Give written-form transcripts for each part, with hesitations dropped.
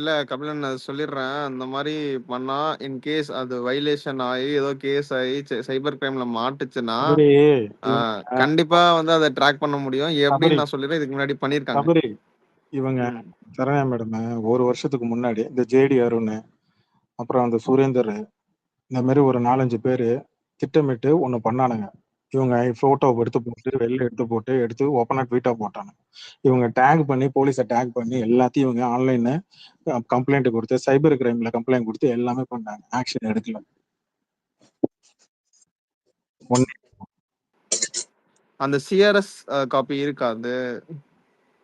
இல்ல கபிலன் நான் சொல்லிடுறேன். அந்த மாரி பண்ணா இன்கேஸ் அது வயலேஷன் ஆயி, ஏதோ கேஸ் ஆயி சைபர் கிரைம்ல மாட்டுச்சுன்னா, சபரி ஆ கண்டிப்பா வந்து அத ட்ராக் பண்ண முடியும். சபரி எப்படின்னு நான் சொல்லிடுறேன். இதுக்கு முன்னாடி பண்ணியிருக்காங்க. சபரி இவங்க ம். சரண்யா மேடம் ஒரு வருஷத்துக்கு முன்னாடி இந்த ஜேடி அருண் அப்புறம் அந்த சுரேந்தர் இந்த மாதிரி ஒரு 4-5 பேரு திட்டமிட்டு ஒண்ணு பண்ணானுங்க. இவங்க போட்டோ எடுத்து போட்டு வெளில எடுத்து ஓப்பனா ட்வீட்டா போட்டாங்க. இவங்க டேக் பண்ணி போலீஸை டேக் பண்ணி எல்லாத்தையும் இவங்க ஆன்லைன்ல கம்ப்ளைண்ட் கொடுத்து சைபர் கிரைம்ல கம்ப்ளைண்ட் கொடுத்து எல்லாமே பண்ணாங்க. ஆக்ஷன் எடுக்கல. அந்த சிஆர்எஸ் காப்பி இருக்கா? அது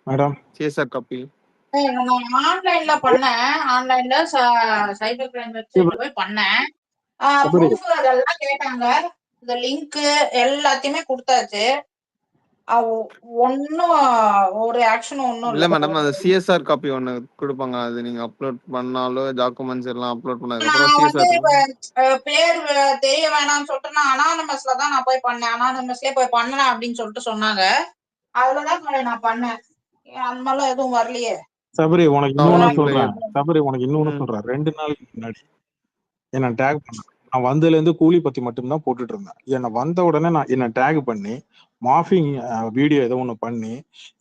மேடம் சிஎஸ்ஆர் காப்பி நான் ஆன்லைன்ல பண்ணேன். ஆன்லைன்ல சைபர் கிரைம் வெப்சைட்ல போய் பண்ணேன். ப்ரூஃப் அதெல்லாம் கேட்டாங்க. இந்த லிங்க் எல்லாத்தையுமே கொடுத்தாச்சு. ஒன்னும் ஒரு ஆக்ஷன் ஒன்னும் இல்ல மேடம். அந்த சிஎஸ்ஆர் காப்பி ஒண்ணு கொடுப்பாங்க. அது நீங்க அப்லோட் பண்ணாலோ டாக்குமெண்ட்ஸ் எல்லாம் அப்லோட் பண்ணதுக்கு அப்புறம் நான் வந்து சிஎஸ்ஆர் பேர் தெரிய வேணாம்னு சொல்லிட்டு நான் அனானமஸ்ல தான் நான் போய் பண்ணேன். அனானமஸ்லயே போய் பண்ணேன் அப்படின்னு சொல்லிட்டு சொன்னாங்க. அதுலதான் நான் பண்ணேன். அந்த மாதிரிலாம் எதுவும் வரலையே. சபரி உனக்கு இன்னொன்னு சொல்றேன். 2 நாளைக்கு முன்னாடி என்ன டேக் பண்ண. நான் வந்ததுல இருந்து கூலி பத்தி மட்டும்தான் போட்டுட்டு இருந்தேன். என்ன வந்த உடனே நான் என்ன டேக் பண்ணி மாஃபிங் வீடியோ ஏதோ ஒண்ணு பண்ணி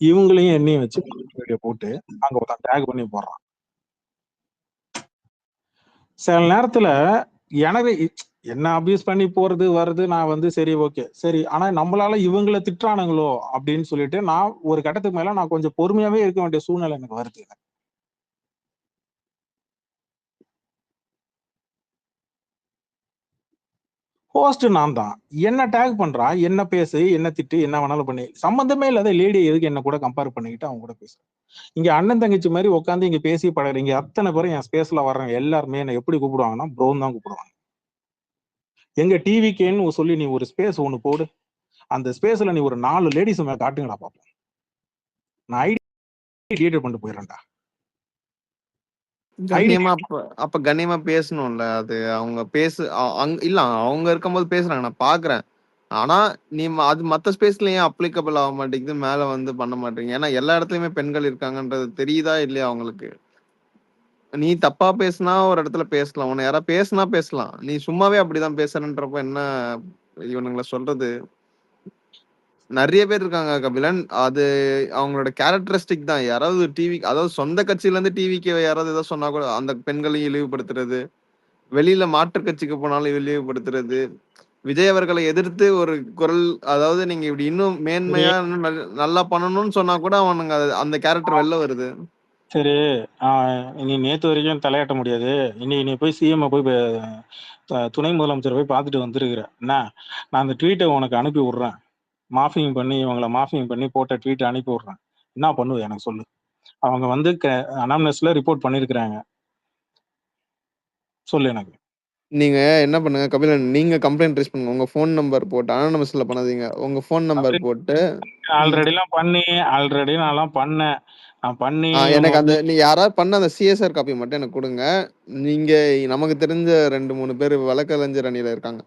இவங்களையும் என்னையும் வச்சு வீடியோ போட்டு அங்க ஒருத்தன் டேக் பண்ணி போடுறான். சில நேரத்துல எனவே என்ன அபியூஸ் பண்ணி போறது வருது. நான் வந்து சரி ஓகே சரி, ஆனா நம்மளால இவங்களை திட்டுறானுங்களோ அப்படின்னு சொல்லிட்டு நான் ஒரு கட்டத்துக்கு மேல நான் கொஞ்சம் பொறுமையாவே இருக்க வேண்டிய சூழ்நிலை எனக்கு வருது. ஹோஸ்ட் நான் தான். என்ன டேக் பண்றான், என்ன பேசு, என்ன திட்டு, என்ன வேணாலும் பண்ணி சம்பந்தமே இல்லாத லேடி எதுக்கு என்ன கூட கம்பேர் பண்ணிக்கிட்டு அவங்க கூட பேசுறேன். இங்க அண்ணன் தங்கச்சி மாதிரி உட்காந்து இங்க பேசி பழகுறீங்க. அத்தனை பேரும் என் ஸ்பேஸ்ல வர்றவங்க எல்லாருமே என்ன எப்படி கூப்பிடுவாங்கன்னா ப்ரோன் தான் கூப்பிடுவாங்க. எங்க டிவிக்கேன்னு சொல்லி நீ ஒரு ஸ்பேஸ் ஒண்ணு போடு. அந்த ஸ்பேஸ்ல நீ ஒரு 4 லேடிஸ் மேல காட்டுங்கடா பாப்போம். நான் ஐடி கிரியேட் பண்ணிட்டு போயிடுறேன்டா. கண்ணியமா அப்ப கண்ணியமா பேசணும்ல. அது அவங்க இல்ல அவங்க இருக்கும்போது பேசுறாங்க, நான் பாக்குறேன். ஆனா நீ அது மத்த ஸ்பேஸ்ல ஏன் அப்ளிகபிள் ஆக மாட்டேங்குது? மேல வந்து பண்ண மாட்டீங்க. ஏன்னா எல்லா இடத்துலயுமே பெண்கள் இருக்காங்கன்றது தெரியுதா இல்லையா அவங்களுக்கு? நீ தப்பா பேசினா ஒரு இடத்துல பேசலாம். உன்னை யாரா பேசினா பேசலாம். நீ சும்மாவே அப்படிதான் பேசுறன்றப்ப என்ன இவனுங்களை சொல்றது? நிறைய பேர் இருக்காங்க கபிலன். அது அவங்களோட கேரக்டரிஸ்டிக் தான். யாராவது டிவி, அதாவது சொந்த கட்சியில இருந்து டிவிக்கு யாராவது ஏதாவது சொன்னா கூட அந்த பெண்களையும் இழிவுபடுத்துறது, வெளியில மாற்று கட்சிக்கு போனாலும் இழிவுபடுத்துறது, விஜய் அவர்களை எதிர்த்து ஒரு குரல், அதாவது நீங்க இப்படி இன்னும் மேன்மையா இன்னும் நல்லா பண்ணணும்னு சொன்னா கூட அவனுங்க அந்த கேரக்டர் வெளில வருது. சரி, நீ நேத்து வரைக்கும் தலையாட்ட முடியாது. நீ போய் சிஎம் போய் துணை முதலமைச்சர் போய் பார்த்துட்டு வந்திருக்கிற என்ன? நான் அந்த ட்வீட்டை உனக்கு அனுப்பி விடுறேன். மாஃபிங் பண்ணி இவங்களை மாஃபிங் பண்ணி போட்ட ட்வீட்டை அனுப்பி விடுறேன். என்ன பண்ணுவ எனக்கு சொல்லு. அவங்க வந்து அனாம்னஸ்ல ரிப்போர்ட் பண்ணிருக்கிறாங்க. சொல்லு எனக்கு. நீங்க என்ன பண்ணுங்க கபிலன், நீங்க கம்ப்ளைண்ட் ரைஸ் பண்ணுங்க. உங்க ஃபோன் நம்பர் போட்டு அனானமஸ்ல பண்ணாதீங்க. உங்க ஃபோன் நம்பர் போட்டு ஆல்ரெடி நான் பண்ணேன். நான் பண்ணி எனக்கு அந்த நீ யாராவது பண்ண அந்த சிஎஸ்ஆர் காப்பி மட்டும் எனக்கு கொடுங்க. நீங்க நமக்கு தெரிஞ்ச 2-3 பேர் வழக்கறிஞர் அணியில இருக்காங்க,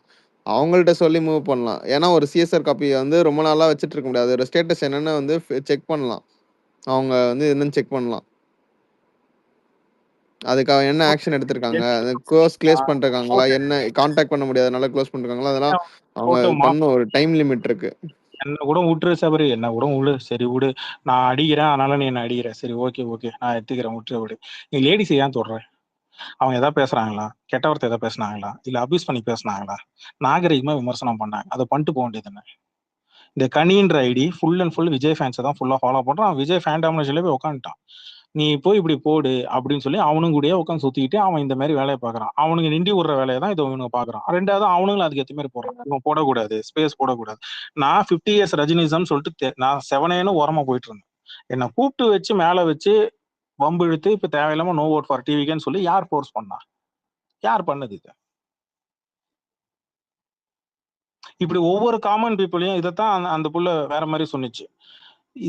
அவங்கள்ட்ட சொல்லி மூவ் பண்ணலாம். ஏன்னா ஒரு சிஎஸ்ஆர் காப்பியை வந்து ரொம்ப நாளா வச்சுட்டு இருக்க முடியாது. ஒரு ஸ்டேட்டஸ் என்னன்னு வந்து செக் பண்ணலாம். அவங்க வந்து என்னன்னு செக் பண்ணலாம். அதுக்காக என்ன ஆக்ஷன் எடுத்திருக்காங்க, க்ளோஸ் பண்றாங்களா, என்ன கான்டாக்ட் பண்ண முடியாதனால க்ளோஸ் பண்றாங்களா, அதெல்லாம் அவங்க பண்ண ஒரு டைம் லிமிட் இருக்கு. என்ன கூட விட்டுரு சபரி, என்ன கூட விடு. சரி விடு, நான் அடிக்கிறேன் அதனால நீ என்ன அடிக்கிற. சரி ஓகே நான் எடுத்துக்கிறேன், விட்டுரு விடு. நீ லேடிஸ் ஏன் தொடுற? அவங்க எதாவது பேசுறாங்களா? கெட்ட வார்த்தை எதாவது பேசுனாங்களா? இல்ல அபியூஸ் பண்ணி பேசுனாங்களா? நாகரிகமா விமர்சனம் பண்ணாங்க, அதை பண்ணிட்டு போக வேண்டியது என்ன? இந்த கனின்ற ID full and full Vijay ஃபேன்ஸை தான் ஃபுல்லா ஃபாலோ பண்றான். விஜய் ஃபேன் டாமினேஷன்ல போய் உட்காந்துட்டான். நீ போய் இப்படி போடு அப்படின்னு சொல்லி அவனும் கூடயே உட்காந்து சுத்திக்கிட்டு அவன் இந்த மாதிரி வேலையை பாக்குறான். அவனுக்கு நிண்டி விடுற வேலையை தான் இதை இவனுங்க பாக்குறான். ரெண்டாவது அவனுங்களும் அதுக்கு ஏற்ற மாதிரி போடுறான். இவன் போடக்கூடாது, ஸ்பேஸ் போடக்கூடாது. நான் 50 இயர்ஸ் ரஜினிசம் சொல்லிட்டு நான் 7 ஓரமா போயிட்டு இருந்தேன். என்னை கூப்பிட்டு வச்சு மேல வச்சு வம்பு இழுத்து இப்ப தேவையில்லாம நோ ஓட் ஃபார் டிவிக்குன்னு சொல்லி யார் ஃபோர்ஸ் பண்ணா? யார் பண்ணது இது? இப்படி ஒவ்வொரு காமன் பீப்புளையும் இதைத்தான் அந்த புள்ள வேற மாதிரி சொன்னிச்சு.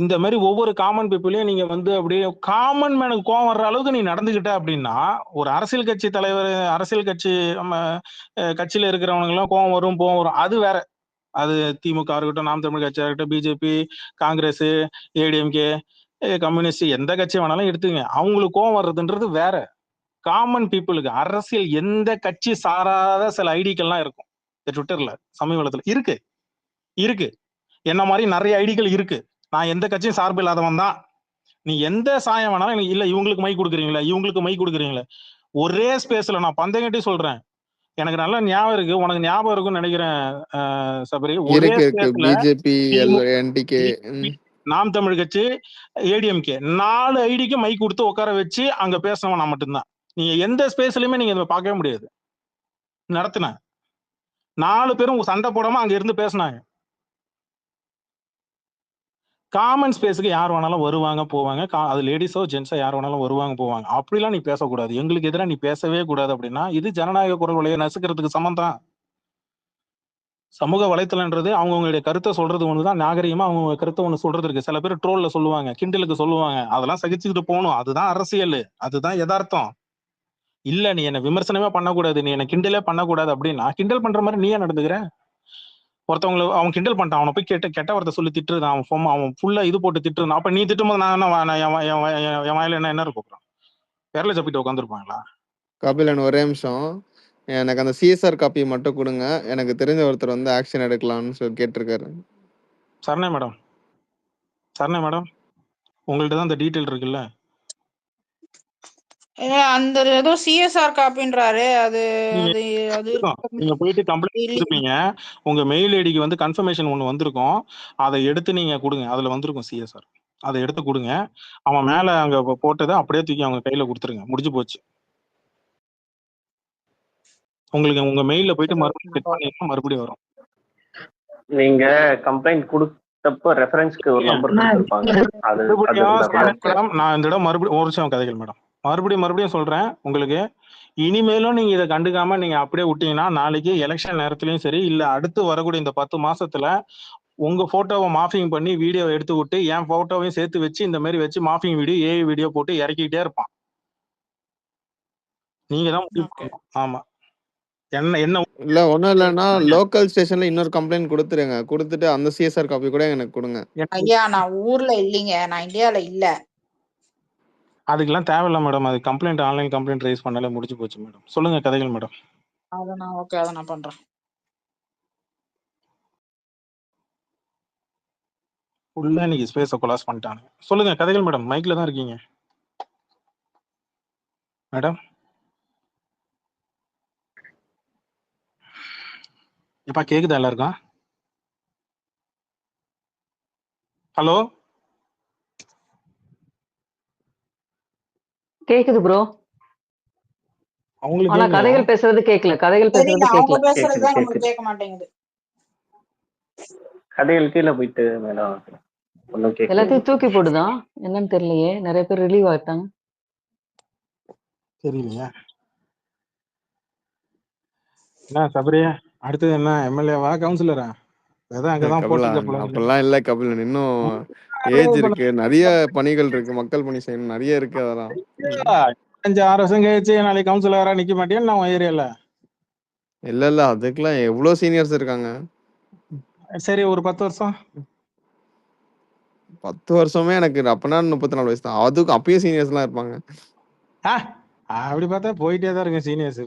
இந்த மாதிரி ஒவ்வொரு காமன் பீப்புளையும் நீங்க வந்து அப்படியே காமன் மேனுக்கு கோவம் வர்ற அளவுக்கு நீ நடந்துகிட்ட அப்படின்னா, ஒரு அரசியல் கட்சி தலைவர், அரசியல் கட்சி நம்ம கட்சியில இருக்கிறவங்க எல்லாம் கோவம் வரும் போவம் வரும், அது வேற. அது திமுக இருக்கட்டும், நாம் தமிழ் கட்சியா இருக்கட்டும், பிஜேபி, காங்கிரஸ், ஏடிஎம்கே, கம்யூனிஸ்ட், எந்த கட்சி வேணாலும் எடுத்துங்க, அவங்களுக்கு கோவம் வர்றதுன்றது வேற. காமன் பீப்புளுக்கு அரசியல் எந்த கட்சி சாராத சில ஐடிக்கள்லாம் இருக்கும் ட்விட்டர்ல சமீபத்துல இருக்கு என்ன மாதிரி நிறைய ஐடிகள் இருக்கு. நான் எந்த கட்சியும் சார்பு இல்லாதவன் தான். நீ எந்த சாயம் வேணாலும் எனக்கு இல்ல இவங்களுக்கு மைக் கொடுக்குறீங்களா இவங்களுக்கு மைக் கொடுக்குறீங்களா ஒரே ஸ்பேஸ்ல நான் பந்தயங்கட்டி சொல்றேன். எனக்கு நல்ல ஞாபகம் இருக்கு, உனக்கு ஞாபகம் இருக்கும்னு நினைக்கிறேன் சபரி. ஒரே இருக்கு ஸ்பேஸ்ல பிஜேபி என்டிகே நாம் தமிழ் கட்சி ஏடிஎம்கே 4 ஐடிக்கு மைக் கொடுத்து உட்கார வச்சு அங்க பேசினவன் நான் மட்டும்தான். நீங்க எந்த ஸ்பேஸ்லயுமே நீங்க இதை பார்க்கவே முடியாது. நடத்தின 4 பேரும் சண்டை போடாம அங்க இருந்து பேசினாங்க. காமன் ஸ்பேஸுக்கு யார் வேணாலும் வருவாங்க போவாங்க. அது லேடிஸோ ஜென்ஸோ யார் வேணாலும் வருவாங்க போவாங்க. அப்படிலாம் நீ பேசக்கூடாது. எங்களுக்கு எதிராக நீ பேசவே கூடாது அப்படின்னா இது ஜனநாயக குரல் வலையை நசுக்கிறதுக்கு சமம் தான். சமூக வலைத்தளம்ன்றது அவங்களுடைய கருத்தை சொல்றது ஒண்ணுதான், நாகரிகமா அவங்க கருத்தை ஒண்ணு சொல்றது இருக்கு. சில பேர் ட்ரோல்ல சொல்லுவாங்க, கிண்டலுக்கு சொல்லுவாங்க, அதெல்லாம் சகிச்சுக்கிட்டு போகணும். அதுதான் அரசியல், அதுதான் யதார்த்தம். இல்ல நீ என்ன விமர்சனமே பண்ணக்கூடாது, நீ என்ன கிண்டலே பண்ணக்கூடாது அப்படின்னா கிண்டல் பண்ற மாதிரி நீ ஏன் நடந்துக்கிற? ஒருத்தவங்களை அவன் கிண்டல் பண்ணிட்டான், அவனை போய் கெட்ட வார்த்தை சொல்லி திட்டுறான், அவன் ஃபுல்லா இது போட்டு திட்டுறான். அப்ப நீ திட்டும்போது நான் என்ன என் வாயில என்ன இருக்கும்? விரல சப்பிட்டு உட்காந்துருப்பாங்களா? கபிலன் ஒரே நிமிஷம், எனக்கு அந்த சிஎஸ்ஆர் காப்பி மட்டும் கொடுங்க. எனக்கு தெரிஞ்ச ஒருத்தர் வந்து ஆக்ஷன் எடுக்கலாம்னு சொல்லி கேட்டிருக்காரு. சரணே மேடம், உங்கள்ட்ட தான் அந்த டீட்டெயில் இருக்குல்ல. அந்த ஏதோ சிஎஸ்ஆர் காப்பின்றாரு. அது அது அது நீங்க போயிட்டு கம்ப்ளைண்ட் கொடுப்பீங்க, உங்க மெயில் ஐடிக்கு வந்து கன்ஃபர்மேஷன் ஒண்ணு வந்திருக்கும், அதை எடுத்து நீங்க கொடுங்க. அதுல வந்திருக்கும் சிஎஸ்ஆர், அதை எடுத்து கொடுங்க. அவன் மேல அங்க போட்டதை அப்படியே தூக்கி அவங்க கையில கொடுத்துருங்க, முடிஞ்சு போச்சு. உங்களுக்கு உங்க மெயில்ல போயிட்டு மறுபடியும் செக் பண்ணீங்கன்னா மறுபடியும் வரும். நீங்க கம்ப்ளைண்ட் கொடுத்தப்போ ரெஃபரன்ஸ்க்கு ஒரு நம்பர் கொடுத்திருப்பாங்க. நான் இந்த இடம் மறுபடியும் ஒரு நிமிஷம் கதைகள் மேடம், மறுபடியும் சொல்றேன் உங்களுக்கு. இனிமேலும் நீங்க இதை கண்டுக்காம நீங்க அப்படியே விட்டீங்கன்னா நாளைக்கு எலெக்ஷன் நேரத்திலயும் சரி, இல்ல அடுத்து வரக்கூடிய இந்த 10 மாசத்துல உங்க போட்டோவை மாஃபிங் பண்ணி வீடியோ எடுத்து விட்டு என் போட்டோவையும் சேர்த்து வச்சு இந்த மாதிரி வச்சு மாஃபிங் வீடியோ ஏஐ வீடியோ போட்டு இறக்கிட்டே இருப்பான். நீங்க தான் முடிவு பண்ணணும். ஆமா, என்ன இல்ல ஒண்ணும் இல்லைன்னா லோக்கல் ஸ்டேஷன்ல இன்னொரு கம்ப்ளைண்ட் கொடுத்துருங்க, கொடுத்துட்டு அந்த சிஎஸ்ஆர் காப்பி கூட எனக்கு கொடுங்க. ஐயா நான் ஊர்ல இல்லைங்க, நான் இந்தியால இல்ல. அதுக்கெல்லாம் தேவையில்ல மேடம், அது கம்ப்ளைண்ட் ஆன்லைன் கம்ப்ளைண்ட் ரைஸ் பண்ணாலே முடிஞ்சு போச்சு மேடம். சொல்லுங்க கதைகள் மேடம். அதை நான் பண்றேன். ஃபுல்லா இன்னைக்கு ஸ்பேஸை கொலாஸ் பண்ணிட்டாங்க. சொல்லுங்க கதைகள் மேடம், மைக்ல தான் இருக்கீங்க மேடம். இப்ப கேக்குதா எல்லாருக்கும்? ஹலோ கேக்குது ப்ரோ. ஆனா கதைகள் பேசுறது கேட்கல, அவங்க பேசுறதுதான் நமக்கு கேட்க மாட்டேங்குது. கதைகள் கீழே போயிட்டு மேடம் எல்லாத்தையும் தூக்கி போடுதான், என்னன்னு தெரியலையே. நிறைய பேர் ரிலீவ் ஆயிட்டாங்க, தெரியலையா? என்ன சபரியா, அடுத்தது என்ன எம்எல்ஏவா கவுன்சிலரா? அப்படிலாம் இல்ல கபிலன், இன்னும் ஏஜ் இருக்கு, நிறைய பணிகள் இருக்கு, மக்கள் பணி செய்யணும், நிறைய இருக்கு. அதெல்லாம் 5-6 வருஷம் கழிச்சு நாளைக்கு கவுன்சிலரா நிக்க மாட்டேன் நான் ஏரியால. இல்ல அதுக்கெல்லாம் எவ்வளவு சீனியர்ஸ் இருக்காங்க. சரி ஒரு 10 வருஷம் 10 வருஷமே எனக்கு அப்பனா 34 வயசு தான். அதுக்கு அப்பயும் சீனியர்ஸ் எல்லாம் இருப்பாங்க. அப்படி பார்த்தா போயிட்டே தான் இருக்கு சீனியர்ஸ்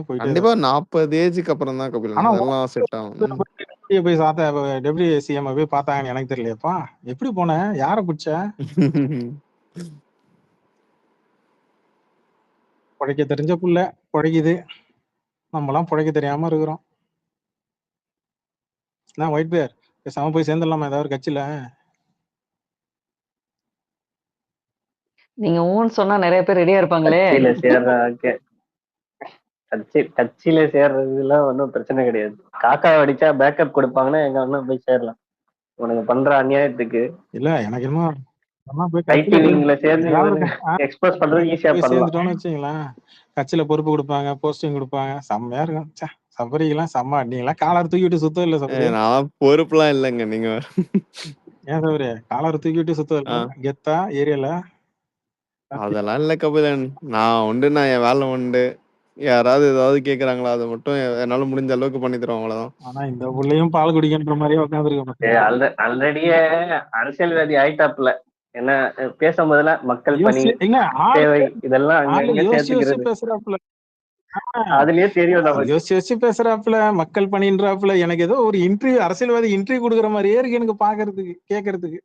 போயிட்டே. கண்டிப்பா 40 ஏஜுக்கு அப்புறம் தான் கபிலன் அதெல்லாம் செட் ஆகும். போய் டெப்யூட்டி சிஎம் போய் பார்த்தாங்கன்னு எனக்கு தெரியலையப்பா. எப்படி போன, யார பிடிச்ச? புழைக்க தெரிஞ்ச புள்ள புழைக்குது, நம்மலாம் புழைக்க தெரியாம இருக்கிறோம். நான் ஒயிட் பேர் பேசாம போய் சேர்ந்துடலாமா ஏதாவது ஒரு கட்சியில? நீங்க ஊன்னு சொன்னா நிறைய பேர் ரெடியா இருப்பாங்களே. கட்சியில சேர்றதுலாம் ஒன்றும் பிரச்சனை கிடையாது. காக்கா அடிச்சா பேக்கப் கொடுப்பாங்கன்னா எங்க அண்ணன் போய் சேரலாம். உனக்கு பண்ற அநியாயத்துக்கு இல்ல எனக்கு என்னமோ எக்ஸ்பிரஸ் பண்றது ஈஸியா சேர்ந்துட்டோம்னு வச்சுங்களேன், கட்சியில பொறுப்பு கொடுப்பாங்க, போஸ்டிங் கொடுப்பாங்க, செம்மையா இருக்கும். சபரிக்கெல்லாம் செம்ம, நீங்களாம் காலர் தூக்கிட்டு சுத்தம் இல்ல சபரி. நான் பொறுப்புலாம் இல்லைங்க. நீங்க ஏன் சபரி காலர் தூக்கிட்டு சுத்தம் இல்ல கெத்தா ஏரியால? அதெல்லாம் இல்ல கபிலன், நான் உண்டு, நான் என் வேலை உண்டு. யாராவது ஏதாவது கேக்குறாங்களா அதை மட்டும் என்னால முடிஞ்ச அளவுக்கு பண்ணி தருவோம், அவ்வளவுதான். ஆனா இந்த புள்ளையும் பால் குடிக்கின்ற மாதிரியே உட்காந்துருக்க. ஆல்ரெடியே அரசியல்வாதி ஆயிட்டாப்ல, என்ன பேசும்போதெல்லாம் மக்கள் பணி, ஏங்க சேவை இதெல்லாம் அங்கங்க யோசிச்சு சேர்த்துக்கிறது. பேசுறாப்புல, அதுலயே தெரியும் நமக்கு. யோசிச்சு பேசுறாப்புல, மக்கள் பணின்றாப்புல. எனக்கு ஏதோ ஒரு இன்டர்வியூ, அரசியல்வாதி இன்டர்வியூ கொடுக்குற மாதிரியே இருக்கு எனக்கு பாக்குறதுக்கு, கேக்குறதுக்கு.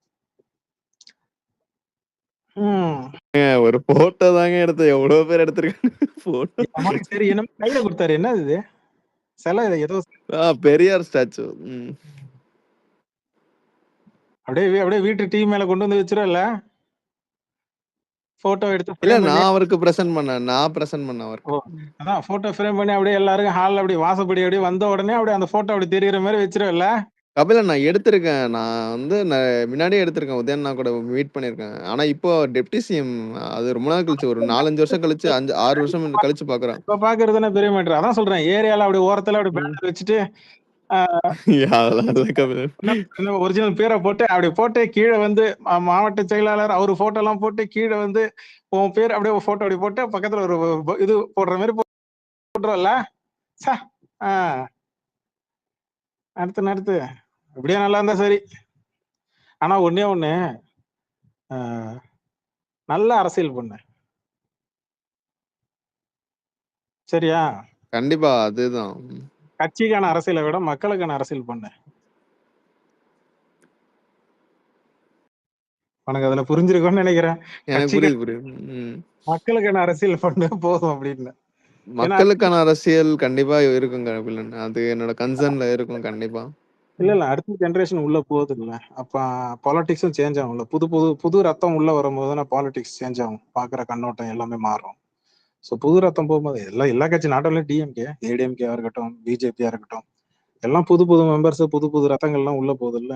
ஒரு போட்டோ தாங்க எடுத்து எவ்வளவு பேர் எடுத்திருக்காங்க. சரி, என்ன கையில கொடுத்தாரு? என்ன இது சிலை? ஏதோ பெரியார் ஸ்டாச்சு. அப்படியே வீட்டு டிவி மேல கொண்டு வந்து வச்சிரும்ல, போட்டோ எடுத்து இல்ல, நான் அவருக்கு பிரசன்ட் பண்ணேன் அவருக்கு. அதான் போட்டோ ஃப்ரேம் பண்ணி அப்படியே எல்லாரும் ஹால்ல அப்படி வாசப்படி அப்படியே வந்த உடனே அப்படியே அந்த போட்டோ அப்படி தெரியுற மாதிரி வச்சிரும்ல. கபிலன் நான் எடுத்திருக்கேன். நான் வந்து முன்னாடியே எடுத்திருக்கேன். உதயன் நான் கூட மீட் பண்ணிருக்கேன். ஆனா இப்போ டெப்டி சிஎம் அது ரொம்ப நாள் கழிச்சு, ஒரு 4-5 வருஷம் கழிச்சு, 5-6 வருஷம் கழிச்சு பாக்குறேன். இப்ப பாக்குறதுன்னா பெரிய மேட்டர். அதான் சொல்றேன், ஏரியால அப்படி ஓரத்துல அப்படி பேனர் வச்சுட்டு ஒரிஜினல் பேரை போட்டு அப்படி போட்டு கீழே வந்து மாவட்ட செயலாளர் அவரு போட்டோ எல்லாம் போட்டு கீழே வந்து உன் பேர் அப்படியே போட்டோ அப்படி போட்டு பக்கத்துல ஒரு இது போடுற மாதிரி போட்டுருவல்ல. நடத்து இப்படியே நல்லா இருந்தா சரி. ஆனா ஒண்ணே ஒண்ணு, நல்ல அரசியல் பண்ணு, சரியா? கண்டிப்பா. அதுதான் கட்சிக்கான அரசியலை விட மக்களுக்கான அரசியல் பண்ணு. உனக்கு அதுல புரிஞ்சிருக்கும்னு நினைக்கிறேன். எனக்கு புரியுது. மக்களுக்கான அரசியல் பண்ணு போதும் அப்படின்னு. மக்களுக்கான அரசியல் கண்டிப்பா இருக்கும் கபிலன். அது என்னோட கன்சர்ன்ல இருக்கும் கண்டிப்பா. இல்ல அடுத்த ஜெனரேஷன் உள்ள போகுது இல்ல, அப்ப பாலிடிக்ஸும் சேஞ்ச் ஆகும்ல. புது ரத்தம் உள்ள வரும்போது பாலிடிக்ஸ் சேஞ்ச் ஆகும், பாக்குற கண்ணோட்டம் எல்லாமே மாறும். ஸோ புது ரத்தம் போகும்போது எல்லா கட்சி, நாட் ஒன்லி டிஎம்கே, ஏடிஎம்கேவா இருக்கட்டும், பிஜேபியா இருக்கட்டும், எல்லாம் புது மெம்பர்ஸ், புது ரத்தங்கள்லாம் உள்ள போகுது இல்ல.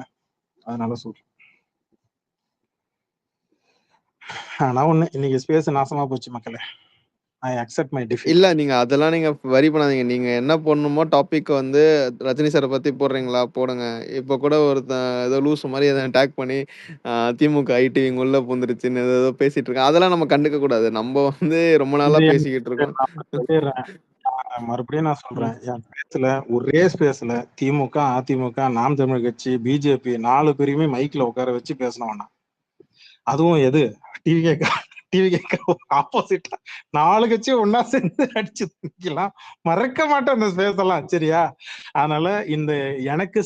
அதனால சொல்றேன். ஆனா ஒண்ணு, இன்னைக்கு ஸ்பேஸ் நாசமா போச்சு மக்களே. I accept my defeat. இல்ல, நீங்க அதெல்லாம் நீங்க வரி பண்ணாதீங்க. நீங்க என்ன போடணுமோ டாபிக் வந்து ரஜினி சாரை பத்தி போடுறீங்களா போடுங்க. இப்ப கூட ஒருத்தன் ஏதோ லூஸ் மாதிரி ஏதோ டேக் பண்ணி திமுக ஐடி உள்ள பூந்துருச்சுன்னு ஏதோ பேசிட்டு இருக்கான். அதெல்லாம் நம்ம கண்டுக்க கூடாது. நம்ம வந்து ரொம்ப நாளா பேசிக்கிட்டு இருக்கோம். மறுபடியும் நான் சொல்றேன், என் பேசுல ஒரே ஸ்பேஸ்ல திமுக, அதிமுக, நாம் தமிழ் கட்சி, பிஜேபி 4 பேரையுமே மைக்ல உட்கார வச்சு பேசணும். அதுவும் எது டிவி ஆப்போசிட்டா 4 கட்சியும் ஒன்னா சேர்ந்து அடிச்சு தூக்கலாம். மறக்க மாட்டேன் அந்த ஸ்பேஸ் எல்லாம், சரியா? அதனால இந்த எனக்கு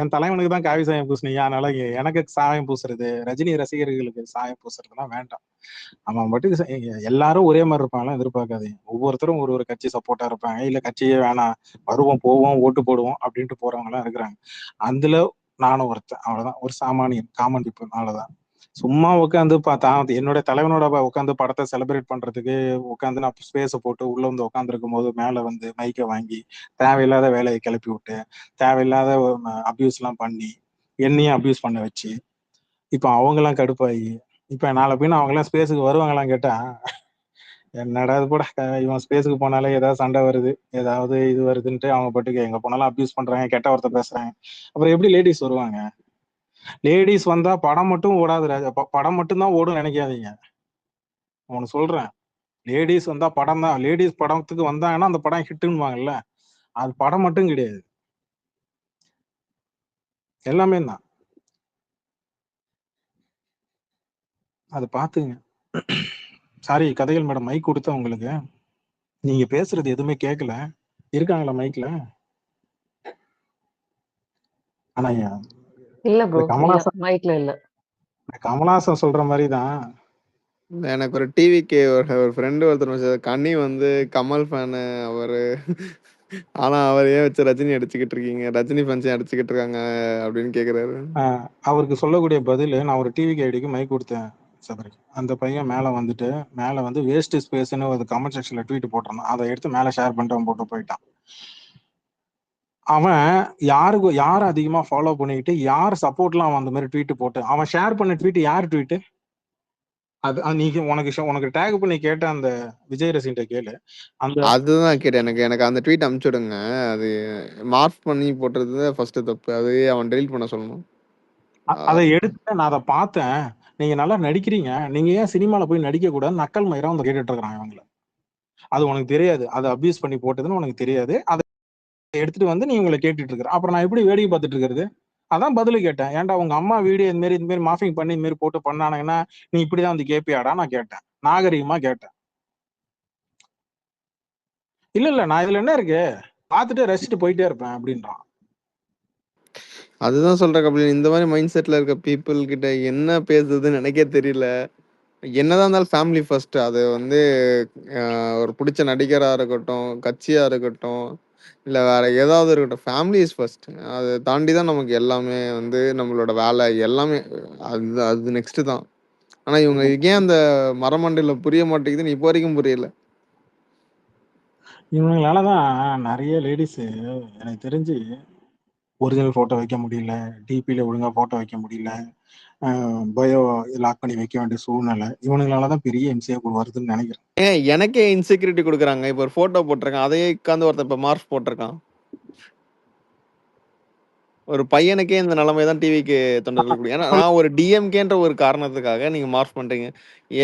என் தலைவனுக்கு தான் காவி சாயம் பூசினீங்க, அதனால எனக்கு சாயம் பூசுறது, ரஜினி ரசிகர்களுக்கு சாயம் பூசுறதுலாம் வேண்டாம். அவன் மட்டும் எல்லாரும் ஒரே மாதிரி இருப்பாங்களாம் எதிர்பார்க்காதீங்க. ஒவ்வொருத்தரும் ஒரு கட்சி சப்போர்ட்டா இருப்பாங்க, இல்ல கட்சியே வேணாம், வருவோம் போவோம் ஓட்டு போடுவோம் அப்படின்ட்டு போறவங்க எல்லாம் இருக்கிறாங்க. அதுல நானும் ஒருத்தன், அவ்வளவுதான். ஒரு சாமானியன், காமன் பீப்புள், அவ்வளவுதான். சும்மா உட்காந்து பார்த்தா என்னோட தலைவனோட உட்காந்து படத்தை செலிப்ரேட் பண்றதுக்கு உட்காந்து நான் ஸ்பேஸை போட்டு உள்ள வந்து உட்காந்து இருக்கும் போது மேல வந்து மைக்கை வாங்கி தேவையில்லாத வேலையை கிளப்பி விட்டு தேவையில்லாத அபியூஸ் எல்லாம் பண்ணி என்னையும் அபியூஸ் பண்ண வச்சு இப்ப அவங்க எல்லாம் கடுப்பாகி இப்ப நாளை பின்ன அவங்க எல்லாம் ஸ்பேஸுக்கு வருவாங்களாம் கேட்டா என்னடா இது கூட, இவன் ஸ்பேஸுக்கு போனாலே ஏதாவது சண்டை வருது, ஏதாவது இது வருதுன்ட்டு அவங்க பாட்டுக்கு எங்க போனாலும் அபியூஸ் பண்றாங்க, கெட்ட வார்த்தை பேசுறாங்க. அப்புறம் எப்படி லேடிஸ் வருவாங்க? லேடிஸ் வந்தா படம் மட்டும் ஓடாது ராஜா, படம் மட்டும் தான் ஓடும் நினைக்காதீங்க. உனக்கு சொல்றேன், லேடிஸ் வந்தா படம் தான், லேடிஸ் படத்துக்கு வந்தாங்கன்னா அந்த படம் ஹிட்டுன்னுவாங்கல்ல, அது படம் மட்டும் கிடையாது, எல்லாமே தான். அது பாத்துங்க. சாரி கதைகள் மேடம், மைக் கொடுத்த உங்களுக்கு, நீங்க பேசுறது எதுவுமே கேட்கல. இருக்காங்களா மைக்ல? ஆனா இல்ல ப்ரோ, கமலாசன் மைக்ல இல்ல. கமலாசன் சொல்ற மாதிரி தான். எனக்கு ஒரு டிவிக்கு ஒரு ஃப்ரெண்டு ஒருத்தர் கனி வந்து கமல் ஃபேனு அவரு. ஆனா அவர் ஏன் வச்சு ரஜினி அடிச்சுக்கிட்டு இருக்கீங்க, ரஜினி ஃபேன்ஸையும் அடிச்சுக்கிட்டு இருக்காங்க அப்படின்னு கேக்குறாரு. அவருக்கு சொல்லக்கூடிய பதில், நான் ஒரு டிவிக்கு ஐடிக்கு மைக் கொடுத்தேன் சபரி, அந்த பையன் மேல வந்து வேஸ்ட் ஸ்பேஸ்ன்னு ஒரு கமெண்ட் செக்ஷன்ல ட்வீட் போட்டிருந்தான், அதை எடுத்து மேல ஷேர் பண்ணிட்டு அவன் போட்டு போயிட்டான். அவன் யார் அதிகமா ஃபாலோ பண்ணிக்கிட்டு யார் சப்போர்ட்லாம் அவன் அந்த மாதிரி ட்வீட் போட்டு அவன் ஷேர் பண்ண ட்வீட் யார் ட்வீட் அது? நீங்க உனக்கு டேக் பண்ணி கேட்ட அந்த விஜய் ரசிகன்ட்ட கேளு. அதுதான் கேட்டேன். எனக்கு அந்த ட்வீட் அனுப்பிச்சுடுங்க. அது மார்க் பண்ணி போட்டது ஃபர்ஸ்ட் தப்பு. அது அவன் டெலீட் பண்ண சொல்லணும். அதை எடுத்து நான் அதை பார்த்தேன். நீங்க நல்லா நடிக்கிறீங்க, நீங்க ஏன் சினிமால போய் நடிக்க கூடாது நக்கல் மயிரம் வந்து கேட்டுட்டு இருக்கிறாங்க அவங்கள. அது உனக்கு தெரியாது, அது அபியூஸ் பண்ணி போட்டதுன்னு உனக்கு தெரியாது. அதை எடுத்துட்டு வந்து நீ உங்களை கேட்டுட்டு இருக்கிற, அப்புறம் நான் எப்படி வேடிக்கை பார்த்துட்டு இருக்கிறது? அதான் பதிலு கேட்டேன். ஏன்டா உங்க அம்மா வீடியோ இந்த மாதிரி மாஃபிங் பண்ணி இந்த மாதிரி போட்டு பண்ணானுங்கன்னா நீ இப்படிதான் வந்து கேப்பியாடா நான் கேட்டேன். நாகரிகமா கேட்டேன். இல்ல நான் இதுல என்ன இருக்கு பார்த்துட்டு ரசிச்சுட்டு போயிட்டே இருப்பேன் அப்படின்றான். அதுதான் சொல்றேன் கபில். இந்த மாதிரி மைண்ட் செட்ல இருக்க பீப்புள் கிட்ட என்ன பேசுறதுன்னு எனக்கே தெரியல. என்னதான் இருந்தாலும் ஃபேமிலி ஃபர்ஸ்ட். அது வந்து ஒரு பிடிச்ச நடிகரா இருக்கட்டும், கட்சியா இருக்கட்டும், இல்ல வேற ஏதாவது இருக்கட்டும், ஃபேமிலி இஸ் ஃபர்ஸ்ட். அதை தாண்டி தான் நமக்கு எல்லாமே வந்து நம்மளோட வேலை எல்லாமே. அது அது நெக்ஸ்ட் தான். ஆனா இவங்க ஏன் அந்த மரமண்டையில புரிய மாட்டேங்குதுன்னு இப்போ வரைக்கும் புரியல. இவங்களாலதான் நிறைய லேடிஸ் எனக்கு தெரிஞ்சு ஒரிஜினல் போட்டோ வைக்க முடியல, டிபியில ஒழுங்கா போட்டோ வைக்க முடியல, பயோ லாக் பண்ணி வைக்க வேண்டிய சூழ்நிலை இவனுங்களாலதான் பெரிய எம்சிஏ வருதுன்னு நினைக்கிறேன். எனக்கே இன்செக்யூரிட்டி கொடுக்குறாங்க. இப்போ ஒரு போட்டோ போட்டிருக்கான், அதையே உட்காந்து ஒருத்தர் இப்போ மார்க் போட்டிருக்கான். ஒரு பையனுக்கே இந்த நிலைமை தான் டிவிக்கு தொண்டர்கள் கொடுக்கும். ஏன்னா நான் ஒரு டிஎம்கேன்ற ஒரு காரணத்துக்காக நீங்க மார்க் பண்றீங்க.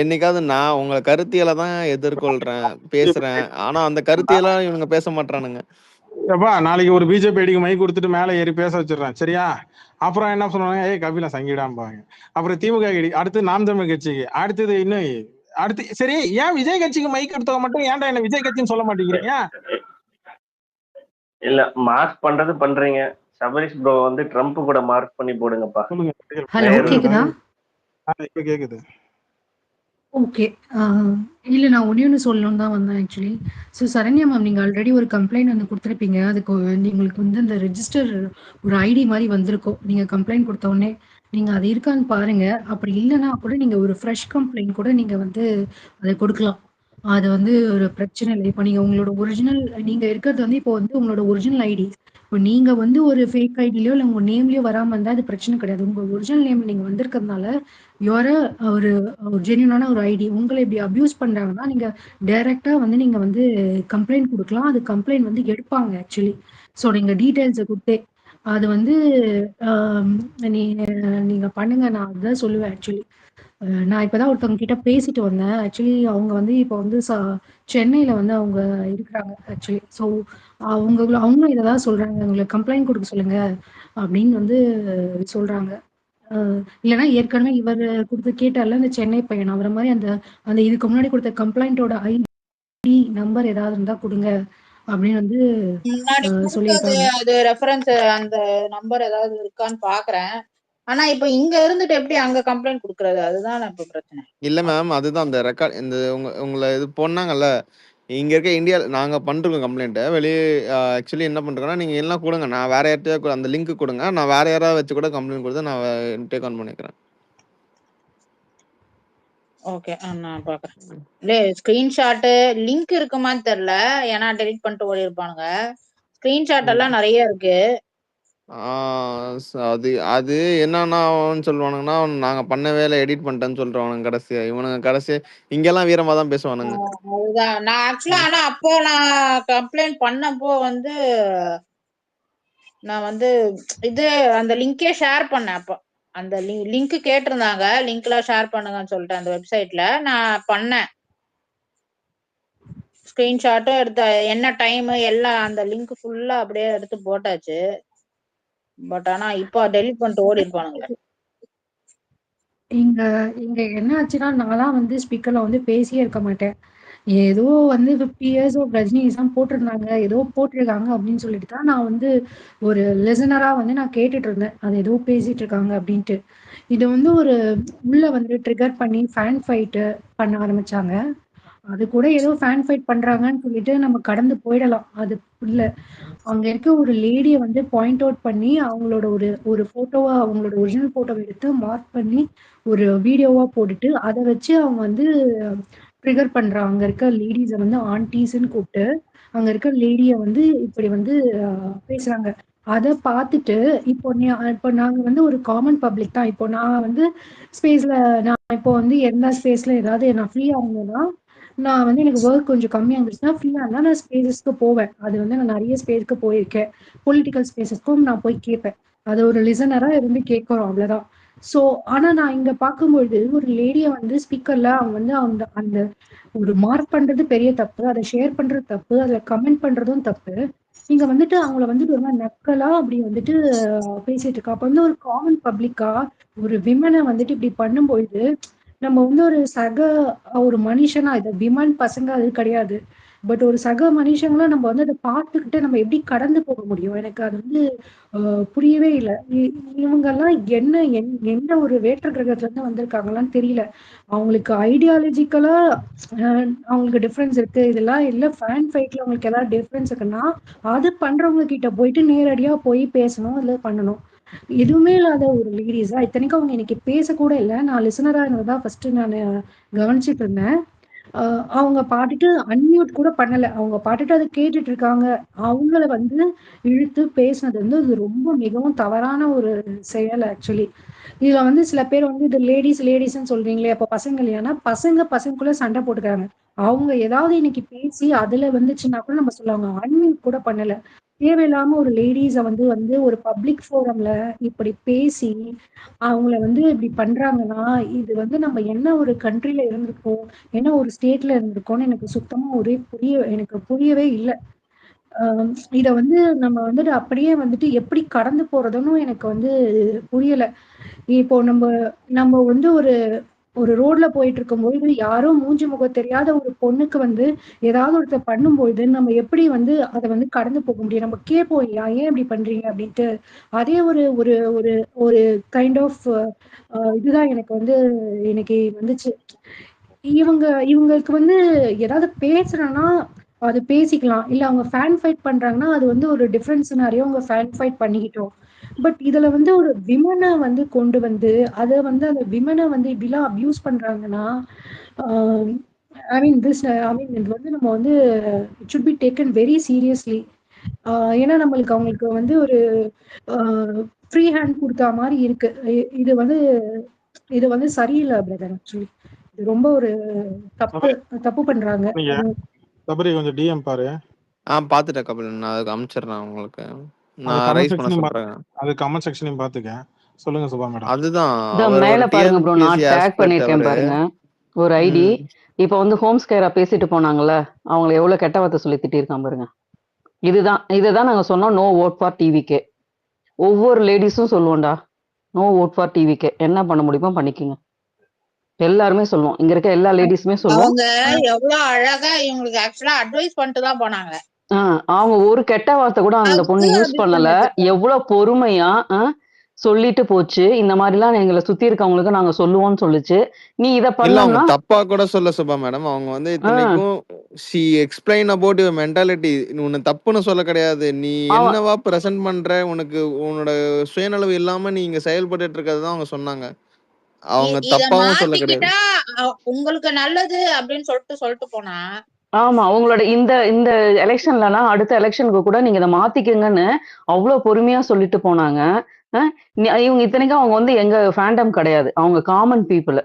என்னைக்காவது நான் உங்களை கருத்தியலை தான் எதிர்கொள்றேன், பேசுறேன். ஆனா அந்த கருத்தியலை இவனுங்க பேச மாட்டானுங்க. எப்பா நாளைக்கு ஒரு பிஜேபி ஐடிக்கு மைக் கொடுத்துட்டு மேல ஏறி பேச வச்சிடுறேன் சரியா? அப்புறம் என்ன சொல்லுவாங்க, ஏய் கபில சங்கிடாம்பாங்க. அப்புறம் திமுக ஐடி, அடுத்து நாம் தமிழ் கட்சிக்கு, அடுத்தது இன்னும் அடுத்து சரி ஏன் விஜய் கட்சிக்கு மைக் எடுத்தவங்க மட்டும் ஏன்டா என்ன விஜய் கட்சின்னு சொல்ல மாட்டேங்கிறீங்க? இல்ல மார்க் பண்றது பண்றீங்க. சபரிஷ் ப்ரோ வந்து ட்ரம்ப் கூட மார்க் பண்ணி போடுங்கப்பா. சொல்லுங்க. ஹலோ கேக்குதா? இப்ப கேக்குது. ஓகே. இல்ல நான் ஒண்ணு சொல்லணும்னு தான் வந்தேன் ஆக்சுவலி. ஸோ சரண்யா மேம் நீங்க ஆல்ரெடி ஒரு கம்ப்ளைண்ட் வந்து குடுத்துருப்பீங்க. அதுக்கு உங்களுக்கு வந்து அந்த ரெஜிஸ்டர் ஒரு ஐடி மாரி வந்திருக்கும். நீங்க கம்ப்ளைண்ட் குடுத்த உடனே நீங்க அது இருக்கான்னு பாருங்க. அப்படி இல்லன்னா கூட நீங்க ஒரு ஃப்ரெஷ் கம்ப்ளைண்ட் கூட நீங்க வந்து அத குடுக்கலாம். அது வந்து ஒரு பிரச்சனை இல்ல. இப்ப நீங்க உங்களோட ஒரிஜினல் நீங்க இருக்கிறது வந்து இப்போ வந்து உங்களோட ஒரிஜினல் ஐடி. இப்போ நீங்க வந்து ஒரு ஃபேக் ஐடிலயோ இல்ல உங்க நேம்லயோ வராம இருந்தா அது பிரச்சனை கிடையாது. உங்க ஒரிஜினல் நேம்ல நீங்க வந்திருக்கிறதுனால யூஆர் ஒரு ஜென்யூனான ஒரு ஐடி. உங்களை இப்படி அபியூஸ் பண்றாங்கன்னா நீங்க டைரக்டா வந்து நீங்க வந்து கம்ப்ளைண்ட் குடுக்கலாம். அது கம்ப்ளைண்ட் வந்து எடுப்பாங்க ஆக்சுவலி. ஸோ நீங்க டீடைல்ஸ குடுத்தே அது வந்து ஆம், நீ நீங்க பண்ணுங்க. நான் அதுதான் சொல்லுவேன் ஆக்சுவலி. நான் இப்பதான் ஒருத்தவங்க கிட்ட பேசிட்டு வந்தேன். ஆக்சுவலி அவங்க வந்து இப்போ வந்து சென்னையில வந்து அவங்க இருக்கிறாங்க ஆக்சுவலி. ஸோ அவங்களும் இதை தான் சொல்றாங்க. உங்களை கம்ப்ளைண்ட் கொடுக்க சொல்லுங்க அப்படின்னு வந்து சொல்றாங்க. இல்லைன்னா ஏற்கனவே இவர் கொடுத்து கேட்டார்ல அந்த சென்னை பையன், அவரை மாதிரி அந்த அந்த இதுக்கு முன்னாடி கொடுத்த கம்ப்ளைண்டோட ஐடி நம்பர் ஏதாவது இருந்தா கொடுங்க அப்படின்னு வந்து முன்னாடி கொடுத்தது சொல்லியிருக்காங்க. அது ரெஃபரன்ஸ் அந்த நம்பர் ஏதாவது இருக்கான்னு பாக்குறேன். ஆனா இப்ப இங்க இருந்துட்டு எப்படி அங்க கம்ப்ளைண்ட் குடுக்கறது? அதுதான் இப்ப பிரச்சனை. இல்ல மேம், அதுதான் அந்த ரெக்கார்ட். இந்த உங்களை இது பண்ணாங்கல்ல, இங்க இருக்க இந்தியா நாங்க பண்றோம் கம்ப்ளைண்ட். வெளியே ஆக்சுவலி என்ன பண்றோம்னா, நீங்க எல்லாம் கொடுங்க, நான் வேற யார்கிட்டயோ அந்த லிங்க் கொடுங்க, நான் வேற யாராவது வச்சு கூட கம்ப்ளைண்ட் கொடுத்து நான் டேக் ஆன் பண்ணிக்கிறேன். ஓகே, நான் பாக்குறேன். இல்ல ஸ்கிரீன்ஷாட் லிங்க் இருக்குமான்னு தெரியல. ஏன்னா டெலிட் பண்ணிட்டு ஓடி இருப்பானுங்க. ஸ்கிரீன்ஷாட் எல்லாம் நிறைய இருக்கு. அது அது என்னன்னா சொல்லுவானுங்கன்னா, நாங்க பண்ண வேலை எடிட் பண்ணிட்டேன்னு சொல்றானுங்க கடைசியா. இவனுங்க கடைசியா இங்கெல்லாம் வீரமா தான் பேசுவானுங்க. அதுதான் நான் ஆக்சுவலா ஆனா அப்போ நான் கம்ப்ளைண்ட் பண்ணப்போ வந்து நான் வந்து இது அந்த லிங்கே ஷேர் பண்ணேன். அப்போ அந்த லிங்க் கேட்டிருந்தாங்க, லிங்க்லாம் ஷேர் பண்ணுங்கன்னு சொல்லிட்டு அந்த வெப்சைட்ல நான் பண்ணேன். ஸ்கிரீன்ஷாட்டும் எடுத்த என்ன டைம் எல்லாம் அந்த லிங்க் ஃபுல்லா அப்படியே எடுத்து போட்டாச்சு. பட் ஆனா இப்போ டெலிட் பண்ணிட்டு ஓடி இருப்பானுங்களே. இங்க இங்க என்ன ஆச்சுன்னா நான்லாம் வந்து ஸ்பீக்கர்ல வந்து பேசியே இருக்க மாட்டேன். ஏதோ வந்து 50 இயர்ஸ் ஆஃப் ரஜினிஸ் தான் போட்டிருந்தாங்க, ஏதோ போட்டிருக்காங்க அப்படின்னு சொல்லிட்டு தான் நான் வந்து ஒரு லிசனரா வந்து நான் கேட்டுட்டு இருந்தேன். அது ஏதோ பேசிட்டு இருக்காங்க அப்படின்ட்டு. இது வந்து ஒரு உள்ள வந்து ட்ரிகர் பண்ணி ஃபேன் ஃபைட்டு பண்ண ஆரம்பிச்சாங்க. அது கூட ஏதோ ஃபேன் ஃபைட் பண்றாங்கன்னு சொல்லிட்டு நம்ம கடந்து போயிடலாம். அது இல்ல. அங்க இருக்க ஒரு லேடிய வந்து பாயிண்ட் அவுட் பண்ணி அவங்களோட ஒரு ஒரு போட்டோவா அவங்களோட ஒரிஜினல் போட்டோவை எடுத்து மார்க் பண்ணி ஒரு வீடியோவா போட்டுட்டு அதை வச்சு அவங்க வந்து ட்ரிகர் பண்றாங்க. அங்க இருக்க லேடிஸ வந்து ஆன்டீஸ்ன்னு கூப்பிட்டு அங்க இருக்க லேடிய வந்து இப்படி வந்து பேசுறாங்க. அத பார்த்துட்டு இப்போ நாங்க வந்து ஒரு காமன் பப்ளிக் தான். இப்போ நான் வந்து ஸ்பேஸ்ல நான் இப்போ வந்து எந்த ஸ்பேஸ்ல ஏதாவது நான் ஃப்ரீயா இருந்தேன்னா நான் வந்து எனக்கு ஒர்க் கொஞ்சம் கம்மியா இருந்துச்சுன்னா ஃப்ரீயா இருந்தா நான் ஸ்பேசஸ்க்கு போவேன். அது வந்து நான் நிறைய ஸ்பேஸ்க்கு போயிருக்கேன். பொலிட்டிக்கல் ஸ்பேசஸ்க்கும் நான் போய் கேட்பேன். அது ஒரு லிசனரா இருந்து கேட்கறோம் அவ்வளவுதான். சோ ஆனா நான் இங்க பார்க்கும்பொழுது ஒரு லேடிய வந்து ஸ்பீக்கர்ல அவங்க வந்து அந்த அந்த ஒரு மார்க் பண்றது பெரிய தப்பு, அதை ஷேர் பண்றது தப்பு, அதுல கமெண்ட் பண்றதும் தப்பு. நீங்க வந்துட்டு அவங்கள வந்துட்டு ஒரு மாதிரி நக்கலா அப்படி வந்துட்டு பேசிட்டு இருக்கா. அப்ப வந்து ஒரு காமன் பப்ளிக்கா ஒரு விமனை வந்துட்டு இப்படி பண்ணும்பொழுது நம்ம வந்து ஒரு மனுஷனா, இது விமன் பசங்க அது கிடையாது. பட் ஒரு சக மனுஷங்களா நம்ம வந்து அதை பார்த்துக்கிட்டு நம்ம எப்படி கடந்து போக முடியும்? எனக்கு அது வந்து புரியவே இல்லை. இவங்கெல்லாம் என்ன ஒரு வேற்று கிரகத்துல இருந்து வந்திருக்காங்களான்னு தெரியல. அவங்களுக்கு ஐடியாலஜிக்கலா அவங்களுக்கு டிஃபரன்ஸ் இருக்கு. இதெல்லாம் இல்ல ஃபேன் ஃபைட்ல அவங்களுக்கு ஏதாவது டிஃபரன்ஸ் இருக்குன்னா அது பண்றவங்க கிட்ட போயிட்டு நேரடியா போய் பேசணும், இல்ல பண்ணணும். எதுவுமே இல்லாத ஒரு லேடிஸா, இத்தனைக்கும் அவங்க இன்னைக்கு பேசக்கூட இல்லை. நான் லிசனரா இருந்ததான் ஃபர்ஸ்ட் நான் கவனிச்சிட்டு இருந்தேன். அவங்க பாட்டுட்டு அன்மியூட் கூட பண்ணல. அவங்க பாட்டுட்டு அதை கேட்டுட்டு இருக்காங்க. அவங்கள வந்து இழுத்து பேசினது வந்து அது ரொம்ப மிகவும் தவறான ஒரு செயல் ஆக்சுவலி. இதுல வந்து சில பேர் வந்து இது லேடிஸ்ன்னு சொல்றீங்களே, அப்ப பசங்க இல்லையானா பசங்களுக்குள்ள சண்டை போட்டுக்கிறாங்க. அவங்க ஏதாவது இன்னைக்கு பேசி அதுல வந்துச்சுன்னா கூட நம்ம சொல்லுவாங்க. அன்மியூட் கூட பண்ணல. தேவையில்லாம ஒரு லேடிஸ வந்து வந்து ஒரு பப்ளிக் ஃபோரம்ல இப்படி பேசி அவங்கள வந்து இப்படி பண்றாங்கன்னா, இது வந்து நம்ம என்ன ஒரு கண்ட்ரில இருந்திருக்கோம், என்ன ஒரு ஸ்டேட்ல இருந்திருக்கோம்னு எனக்கு சுத்தமா எனக்கு புரியவே இல்ல. இத வந்து நம்ம வந்துட்டு அப்படியே வந்துட்டு எப்படி கடந்து போறதுன்னு எனக்கு வந்து புரியல. இப்போ நம்ம நம்ம வந்து ஒரு ஒரு ரோட்ல போயிட்டு இருக்கும்போது யாரோ மூஞ்சி முகம் தெரியாத ஒரு பொண்ணுக்கு வந்து ஏதாவது ஒருத்தர் பண்ணும்போது நம்ம எப்படி வந்து அதை வந்து கடந்து போக முடியும்? நம்ம கேட்போம் இல்லையா, ஏன் இப்படி பண்றீங்க அப்படின்ட்டு. அதே ஒரு ஒரு ஒரு ஒரு கைண்ட் ஆஃப் இதுதான் எனக்கு வந்து இன்னைக்கு வந்துச்சு. இவங்களுக்கு வந்து ஏதாவது பேசுறேன்னா அது பேசிக்கலாம். இல்ல அவங்க ஃபேன் ஃபைட் பண்றாங்கன்னா அது வந்து ஒரு டிஃபரன்ஸ் சினாரியோ, அவங்க ஃபேன் ஃபைட் பண்ணிக்கிட்டோம். பட் இதுல வந்து ஒரு விமனை வந்து கொண்டு வந்து அதை வந்து அந்த விமனை வந்து இப்படிலாம் அபியூஸ் பண்றாங்கன்னா, இது வந்து நம்ம வந்து it should be taken very seriously. ஏன்னா அவங்களுக்கு வந்து ஒரு ஃப்ரீ ஹேண்ட் கொடுத்தா மாதிரி இருக்கு. இது வந்து சரியில்லை பிரதர். ஆக்சுவலி இது ரொம்ப ஒரு தப்பு பண்றாங்க. சபரி கொஞ்சம் டிஎம் பாரு. பாத்துட்டேன் கபில். நான் அதுக்கு அனுப்பிச்சிடுறேன் உங்களுக்கு. அது நான் கமெண்ட் ரைஸ் பண்ண செக்ஷனையும் சொல்றேன். அது கமெண்ட் செக்ஷனையும் பாத்துக்க. சொல்லுங்க சுபா மேடம். அதுதான் இதோ அவர் மேல ஒரு பாருங்க ப்ரோ, நான் டிஎன்பிஎஸ்சி டேக் ஆஸ்பெக்ட் பண்ணிருக்கேன் அவரு. பாருங்க ஒரு ஐடி. இப்போ வந்து ஹோம் ஸ்கேரா பேசிட்டு போனாங்கல்ல, அவங்கள எவ்வளவு கெட்ட வார்த்தை சொல்லி திட்டிருக்கான் பாருங்க. இதுதான் நாங்க சொன்னோம், நோ ஓட் ஃபார் டிவிக்கே. ஒவ்வொரு லேடிஸும் சொல்லுவோம்டா, நோ ஓட் ஃபார் டிவிக்கே. என்ன பண்ண முடியுமோ பண்ணிக்கோங்க. எல்லாருமே சொல்லுவோம், இங்க இருக்க எல்லா லேடிஸுமே சொல்லுவோம். அவங்க எவ்வளவு அழகா இவங்களுக்கு ஆக்சுவலா அட்வைஸ் பண்ணிட்டு தான் போனாங்க. அவங்க ஒரு கெட்ட வார்த்தை கூட அந்த பொண்ணு யூஸ் பண்ணல. எவ்வளவு பொறுமையா சொல்லிட்டு போச்சு. இந்த மாதிரி எல்லாம் எங்களை சுத்தி இருக்கவங்களுக்கு நாங்க சொல்லுவோம்னு சொல்லுச்சு. நீ இத பண்ணா தப்பா கூட சொல்ல சுபா மேடம். அவங்க வந்து இத்தனைக்கும் she explain about your mentality. உன்னை தப்புன்னு சொல்ல கிடையாது. நீ என்னவா பிரசன்ட் பண்ற, உனக்கு உன்னோட சுயநலவு இல்லாம நீ இங்க செயல்பட்டு இருக்கிறது அவங்க சொன்னாங்க. அவங்க தப்பாவும் சொல்ல கிடையாது. உங்களுக்கு நல்லது அப்படின்னு சொல்லிட்டு போனா. ஆமா, உங்களோட இந்த எலெக்ஷன்லலாம் அடுத்த எலெக்ஷனுக்கு கூட நீங்க இதை மாத்திக்கங்கன்னு அவ்வளவு பொறுமையா சொல்லிட்டு போனாங்க. இவங்க இத்தனைக்கும் அவங்க வந்து எங்க ஃபேண்டம் கிடையாது, அவங்க காமன் பீப்புள்.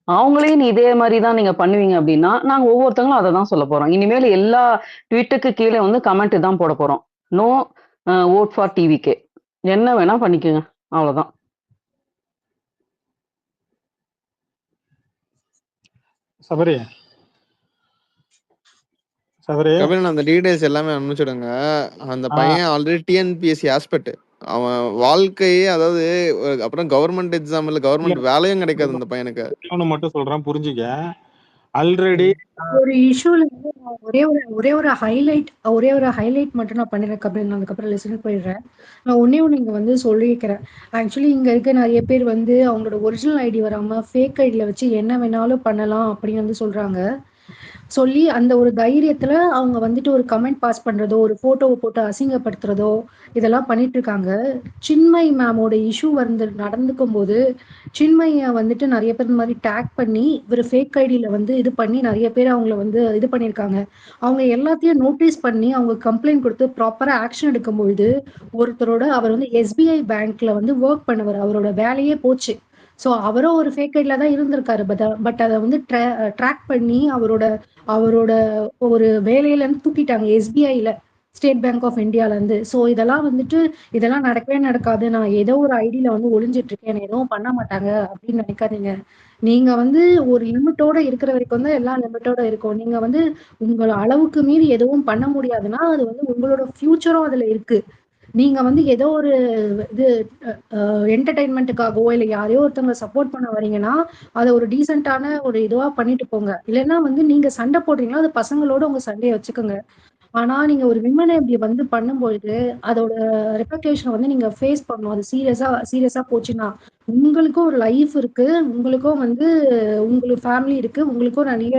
அவங்களையும் நீ இதே மாதிரி தான் நீங்க பண்ணுவீங்க அப்படின்னா நாங்க ஒவ்வொருத்தங்களும் அதை தான் சொல்ல போறோம். இனிமேல் எல்லா ட்வீட்டுக்கு கீழே வந்து கமெண்ட் தான் போட போறோம், நோ ஓட் ஃபார் டிவிக்கே. என்ன வேணா பண்ணிக்கோங்க, அவ்வளவுதான். சபரி கபிலன் அந்த டீடைல்ஸ் எல்லாமே அனுப்பிச்சுடுங்க. அந்த பையன் ஆல்ரெடி டிஎன்பிஎஸ்சி ஆஸ்பெக்ட். அவன் வாழ்க்கையே, அதாவது அப்புறம் கவர்மெண்ட் எக்ஸாம் இல்ல கவர்மெண்ட் வேலையும் கிடைக்காது அந்த பையனுக்கு. மட்டும் சொல்றேன் புரிஞ்சுக்க. ஆல்ரெடி ஒரு இஷ்யூல வந்து நான் ஒரே ஒரு ஹைலைட் மட்டும் நான் பண்ணிடுறேன் கபில். நான் அதுக்கப்புறம் லிசன் போயிடுறேன். நான் ஒண்ணே ஒண்ணு இங்க வந்து சொல்லியிருக்கிறேன். ஆக்சுவலி இங்க இருக்க நிறைய பேர் வந்து அவங்களோட ஒரிஜினல் ஐடி வராம ஃபேக் ஐடியில வச்சு என்ன வேணாலும் பண்ணலாம் அப்படின்னு வந்து சொல்றாங்க. சொல்லி அந்த ஒரு தைரியத்துல அவங்க வந்துட்டு ஒரு கமெண்ட் பாஸ் பண்றதோ, ஒரு போட்டோவை போட்டு அசிங்கப்படுத்துறதோ இதெல்லாம் பண்ணிட்டு இருக்காங்க. சின்மய் மேமோட இஷ்யூ வந்து நடந்துக்கும் போது சின்மய வந்துட்டு நிறைய பேர் இந்த மாதிரி டேக் பண்ணி ஒரு ஃபேக் ஐடியில வந்து இது பண்ணி நிறைய பேர் அவங்கள வந்து இது பண்ணியிருக்காங்க. அவங்க எல்லாத்தையும் நோட்டீஸ் பண்ணி அவங்க கம்ப்ளைண்ட் கொடுத்து ப்ராப்பரா ஆக்ஷன் எடுக்கும்பொழுது அவர் வந்து எஸ்பிஐ பேங்க்ல வந்து ஒர்க் பண்ணவர், அவரோட வேலையே போச்சு. ஸோ அவரும் ஒரு ஃபேக் ஐடியில தான் இருந்திருக்காரு. பட் அதை வந்து ட்ராக் பண்ணி அவரோட ஒரு வேலையில இருந்து தூக்கிட்டாங்க எஸ்பிஐல. ஸ்டேட் பேங்க் ஆஃப் இந்தியாலேருந்து. ஸோ இதெல்லாம் வந்துட்டு இதெல்லாம் நடக்கவே நடக்காது, நான் ஏதோ ஒரு ஐடியில் வந்து ஒளிஞ்சிட்டு இருக்கேன், என்னை எதுவும் பண்ண மாட்டாங்க அப்படின்னு நினைக்காதீங்க. நீங்க வந்து ஒரு லிமிட்டோட இருக்கிற வரைக்கும் தான் எல்லாம் லிமிட்டோட இருக்கும். நீங்க வந்து உங்கள அளவுக்கு மீறி எதுவும் பண்ண முடியாதுன்னா அது வந்து உங்களோட ஃபியூச்சரும் அதுல இருக்கு. நீங்க வந்து ஏதோ ஒரு இது என்டர்டைன்மெண்ட்டுக்காகவோ இல்லை யாரையோ ஒருத்தவங்க சப்போர்ட் பண்ண வரீங்கன்னா அதை ஒரு டீசென்டான ஒரு இதுவா பண்ணிட்டு போங்க. இல்லைன்னா வந்து நீங்க சண்டை போடுறீங்களா அது பசங்களோட உங்க சண்டையை வச்சுக்கோங்க. ஆனா நீங்க ஒரு விமனை இப்படி வந்து பண்ணும்போது அதோட ரெப்ளிகேஷன் வந்து நீங்க ஃபேஸ் பண்ணணும். அது சீரியஸா போச்சுன்னா உங்களுக்கும் ஒரு லைஃப் இருக்கு, உங்களுக்கும் வந்து உங்களுக்கு ஃபேமிலி இருக்கு, உங்களுக்கும் நிறைய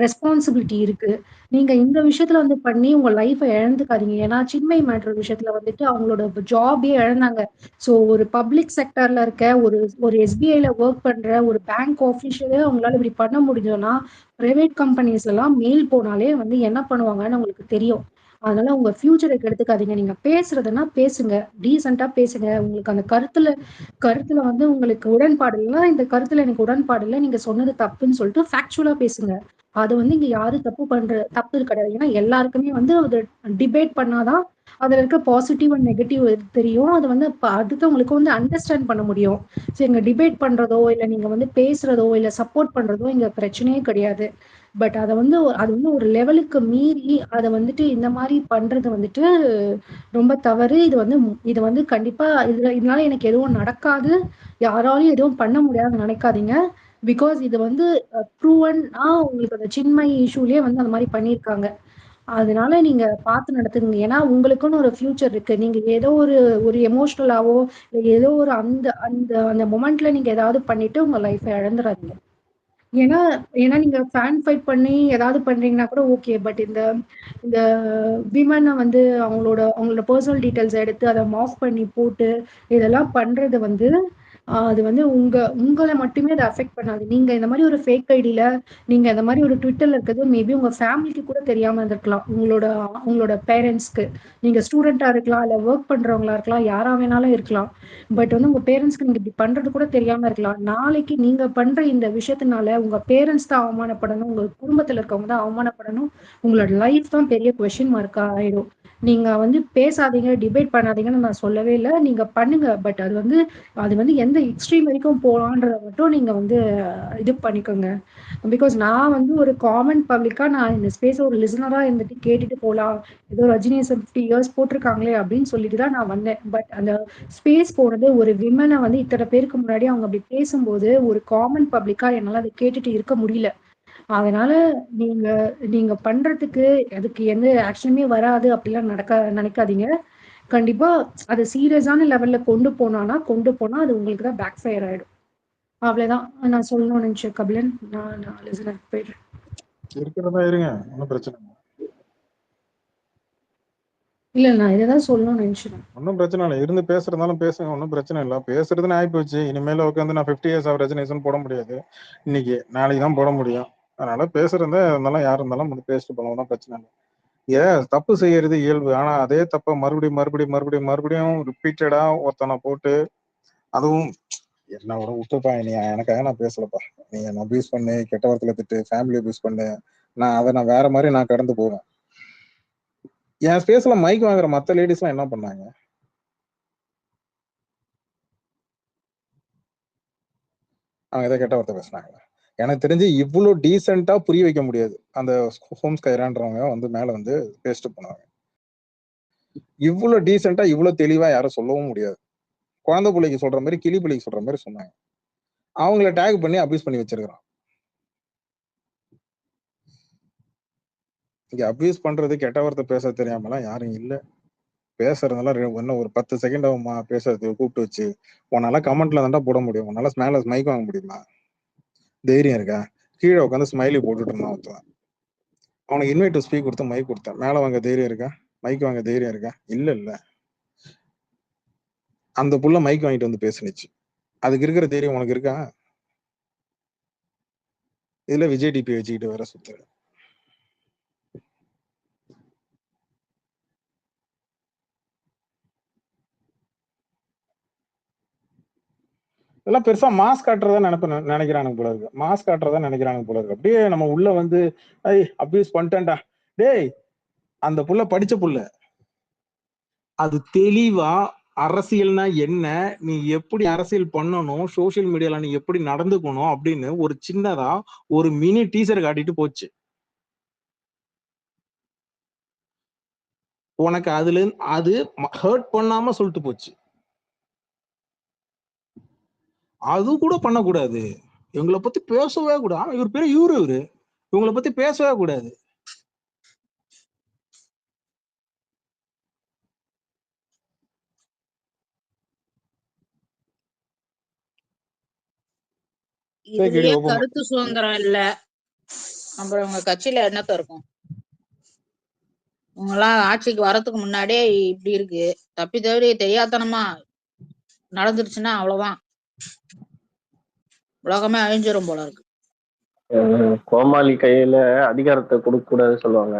ரெஸ்பான்சிபிலிட்டி இருக்கு. நீங்க இந்த விஷயத்துல வந்து பண்ணி உங்க லைஃபை இழந்துக்காதீங்க. ஏன்னா சின்மை மேட்ரு விஷயத்துல வந்துட்டு அவங்களோட ஜாபே இழந்தாங்க. ஸோ ஒரு பப்ளிக் செக்டர்ல இருக்க ஒரு ஒரு எஸ்பிஐல ஒர்க் பண்ற ஒரு பேங்க் ஆஃபீஷியலே அவங்களால இப்படி பண்ண முடிஞ்சோன்னா பிரைவேட் கம்பெனிஸ்ல எல்லாம் மெயில் போனாலே வந்து என்ன பண்ணுவாங்கன்னு உங்களுக்கு தெரியும். அதனால உங்க ஃபியூச்சருக்கு எடுத்துக்காதீங்க. நீங்க பேசுறதுன்னா பேசுங்க, டீசெண்டா பேசுங்க. உங்களுக்கு அந்த கருத்துல வந்து உங்களுக்கு உடன்பாடு இல்லைன்னா இந்த கருத்துல எனக்கு உடன்பாடு இல்லை, நீங்க சொன்னது தப்புன்னு சொல்லிட்டு ஃபேக்சுவலா பேசுங்க. அது வந்து இங்க யாரும் தப்பு கிடையாது. ஏன்னா எல்லாருக்குமே வந்து அது டிபேட் பண்ணாதான் அதுல இருக்க பாசிட்டிவ் அண்ட் நெகட்டிவ் தெரியும். அது வந்து அடுத்தவங்களுக்கு வந்து அண்டர்ஸ்டாண்ட் பண்ண முடியும். சரி, இங்க டிபேட் பண்றதோ இல்ல நீங்க வந்து பேசுறதோ இல்ல சப்போர்ட் பண்றதோ இங்க பிரச்சனையே கிடையாது. பட் அதை வந்து அது வந்து ஒரு லெவலுக்கு மீறி அதை வந்துட்டு இந்த மாதிரி பண்றது வந்துட்டு ரொம்ப தவறு. இது வந்து கண்டிப்பா இதனால எனக்கு எதுவும் நடக்காது, யாராலையும் எதுவும் பண்ண முடியாதுன்னு நினைக்காதீங்க. பிகாஸ் இது வந்து ப்ரூவன்னா உங்களுக்கு அந்த சின்மை இஷ்யூலயே வந்து அந்த மாதிரி பண்ணியிருக்காங்க. அதனால நீங்க பார்த்து நடத்துங்க. ஏன்னா உங்களுக்குன்னு ஒரு ஃபியூச்சர் இருக்கு. நீங்க ஏதோ ஒரு ஒரு எமோஷனலாவோ இல்லை ஏதோ ஒரு அந்த அந்த அந்த மொமெண்ட்ல நீங்க ஏதாவது பண்ணிட்டு உங்க லைஃபை இழந்துடாதீங்க. ஏன்னா ஏன்னா நீங்க ஃபேன் ஃபைட் பண்ணி ஏதாவது பண்றீங்கன்னா கூட ஓகே. பட் இந்த இந்த விமனை வந்து அவங்களோட பர்சனல் டீட்டெயில்ஸ் எடுத்து அதை மாஃப் பண்ணி போட்டு இதெல்லாம் பண்றது வந்து அது வந்து உங்களை மட்டுமே அதை அஃபெக்ட் பண்ணாது. நீங்க இந்த மாதிரி ஒரு ஃபேக் ஐடியில நீங்க இந்த மாதிரி ஒரு ட்விட்டர்ல இருக்கிறது மேபி உங்க ஃபேமிலிக்கு கூட தெரியாம இருந்திருக்கலாம். உங்களோட பேரண்ட்ஸ்க்கு, நீங்க ஸ்டூடெண்டா இருக்கலாம் இல்ல ஒர்க் பண்றவங்களா இருக்கலாம், யாரா வேணாலும் இருக்கலாம். பட் வந்து உங்க பேரண்ட்ஸ்க்கு நீங்க இப்படி பண்றது கூட தெரியாம இருக்கலாம். நாளைக்கு நீங்க பண்ற இந்த விஷயத்தினால உங்க பேரண்ட்ஸ் தான் அவமானப்படணும், உங்க குடும்பத்துல இருக்கவங்க தான் அவமானப்படணும், உங்களோட லைஃப் தான் பெரிய கொஸ்டின் மார்க்கா ஆயிடும். நீங்க வந்து பேசாதீங்க, டிபேட் பண்ணாதீங்கன்னு நான் சொல்லவே இல்லை, நீங்க பண்ணுங்க. பட் அது வந்து எந்த எக்ஸ்ட்ரீம் வரைக்கும் போகலான்றத மட்டும் நீங்க வந்து இது பண்ணிக்கோங்க. பிகாஸ் நான் வந்து ஒரு காமன் பப்ளிக்கா நான் இந்த ஸ்பேஸ் ஒரு லிசனரா இருந்துட்டு கேட்டுட்டு போகலாம், ஏதோ ரஜினி 50 இயர்ஸ் போட்டிருக்காங்களே அப்படின்னு சொல்லிட்டு தான் நான் வந்தேன். பட் அந்த ஸ்பேஸ் போனது ஒரு விமனை வந்து இத்தனை பேருக்கு முன்னாடி அவங்க அப்படி பேசும்போது ஒரு காமன் பப்ளிக்கா என்னால அதை கேட்டுட்டு இருக்க முடியல. அதனால நீங்க நீங்க பண்றதுக்கு அதுக்கு எந்த ஆக்ஷனுமே வராது அப்படிலாம் நினைக்காதீங்க. கண்டிப்பா அது சீரியஸான லெவல்ல கொண்டு போனா அது உங்களுக்கு தான் பேக் ஃபயர் ஆயிடும். அவ்வளவுதான் நான் சொல்லணும்னு நினைச்சேன் கபிலன். நான் லிசனர் போயிடுறேன். இருக்கிறதா இருங்க, ஒன்றும் பிரச்சனை இல்லை. இல்ல நான் இதைதான் சொல்லணும்னு நினைச்சேன். ஒன்றும் பிரச்சனை இல்லை, இருந்து பேசுறதுனாலும் பேசுங்க, ஒன்றும் பிரச்சனை இல்லை. பேசுறதுன்னு ஆயிப்போச்சு. இனிமேல உட்காந்து நான் 50 இயர்ஸ் ஆஃப் ரெஜினேஷன் போட முடியாது, இன்னைக்கு நாளைக்கு தான் போட முடியும். அதனால பேசுறதா இருந்தாலும் யார் இருந்தாலும் வந்து பேசிட்டு போகலாம், ஒன்றும் பிரச்சனை இல்லை. தப்பு செய்யறது இயல்பு. ஆனா அதே தப்ப மறுபடியும் ரிப்பீட்டடா ஒருத்தனை போட்டு, அதுவும் என்ன விட விட்டுப்பா, நீ எனக்காக நான் பேசலப்பா, நீ என்ன அபியூஸ் பண்ணு, கெட்ட வார்த்தையில திட்டு, ஃபேமிலி அபியூஸ் பண்ணு, நான் வேற மாதிரி நான் கடந்து போவேன். என் ஸ்பேஸ்ல மைக் வாங்குற மத்த லேடிஸ் எல்லாம் என்ன பண்ணாங்க? அவங்க எதை கெட்ட வார்த்தை பேசினாங்க? எனக்கு தெரிஞ்சு இவ்வளவு டீசெண்டா புரிய வைக்க முடியாது. அந்த ஹோம் ஸ்கைரான்றவங்க வந்து மேல வந்து பேசிட்டு போனாங்க. இவ்வளவு டீசெண்டா இவ்வளவு தெளிவா யாரும் சொல்லவும் முடியாது. குழந்தை பிள்ளைக்கு சொல்ற மாதிரி, கிளி பிள்ளைக்கு சொல்ற மாதிரி சொன்னாங்க. அவங்கள டேக் பண்ணி அபியூஸ் பண்ணி வச்சிருக்கான். இங்க அபியூஸ் பண்றது, கெட்ட வார்த்தை பேச தெரியாமலாம் யாரும் இல்ல. பேசுறதுனால இன்னும் ஒரு 10 செகண்ட் ஆகுமா பேசுறதுக்கு கூப்பிட்டு வச்சு, உன்னால கமெண்ட்ல தாண்டா போட முடியும், உன்னால மேல மைக் வாங்க முடியுமா? தைரியம் இருக்கா? கீழே உட்காந்து ஸ்மைலி போட்டுட்டு இருந்தான் ஒருத்தன். அவனுக்கு இன்வைட் டு ஸ்பீக் கொடுத்து மைக் கொடுத்தேன். மேல வாங்க தைரியம் இருக்கா? மைக் வாங்க தைரியம் இருக்கா? இல்ல. அந்த புள்ள மைக் வாங்கிட்டு வந்து பேசுனுச்சு. அதுக்கு இருக்கிற தைரியம் உனக்கு இருக்கா? இதுல விஜய் டிபி வச்சுக்கிட்டு வேற சுத்து. இதெல்லாம் பெருசா மாஸ்க் காட்டுறதா நினைக்கிறானுங்க போல இருக்கு. மாஸ்க் காட்டுறதா நினைக்கிறானுங்க போல இருக்கு. அப்படியே நம்ம உள்ள வந்து அபியூஸ் பண்ணிட்டேன்டா. டேய், அந்த புள்ள படிச்ச புள்ள, அது தெளிவா அரசியல்னா என்ன, நீ எப்படி அரசியல் பண்ணணும், சோசியல் மீடியால நீ எப்படி நடந்துக்கணும் அப்படின்னு ஒரு சின்னதா ஒரு மினி டீசர் காட்டிட்டு போச்சு. உனக்கு அதுல அது ஹர்ட் பண்ணாம சொல்லிட்டு போச்சு. அது கூட பண்ணக்கூடாது. இவங்களை பத்தி பேசவே கூடாது. ஆனா இவர் பேரு இவரு இவங்களை பத்தி பேசவே கூடாது. இதுலயே கருத்து சுதந்திரம் இல்ல, அப்புறம் உங்க கட்சியில என்னத்த இருக்கும்? இவங்கெல்லாம் ஆட்சிக்கு வரதுக்கு முன்னாடியே இப்படி இருக்கு, தப்பி தவறி தெரியாதனமா நடந்துருச்சுன்னா அவ்வளவுதான், உலகமே அழிஞ்சிரும் போல இருக்கு. கோமாளி கையில அதிகாரத்தை கொடுக்க கூடாதுன்னு சொல்லுவாங்க.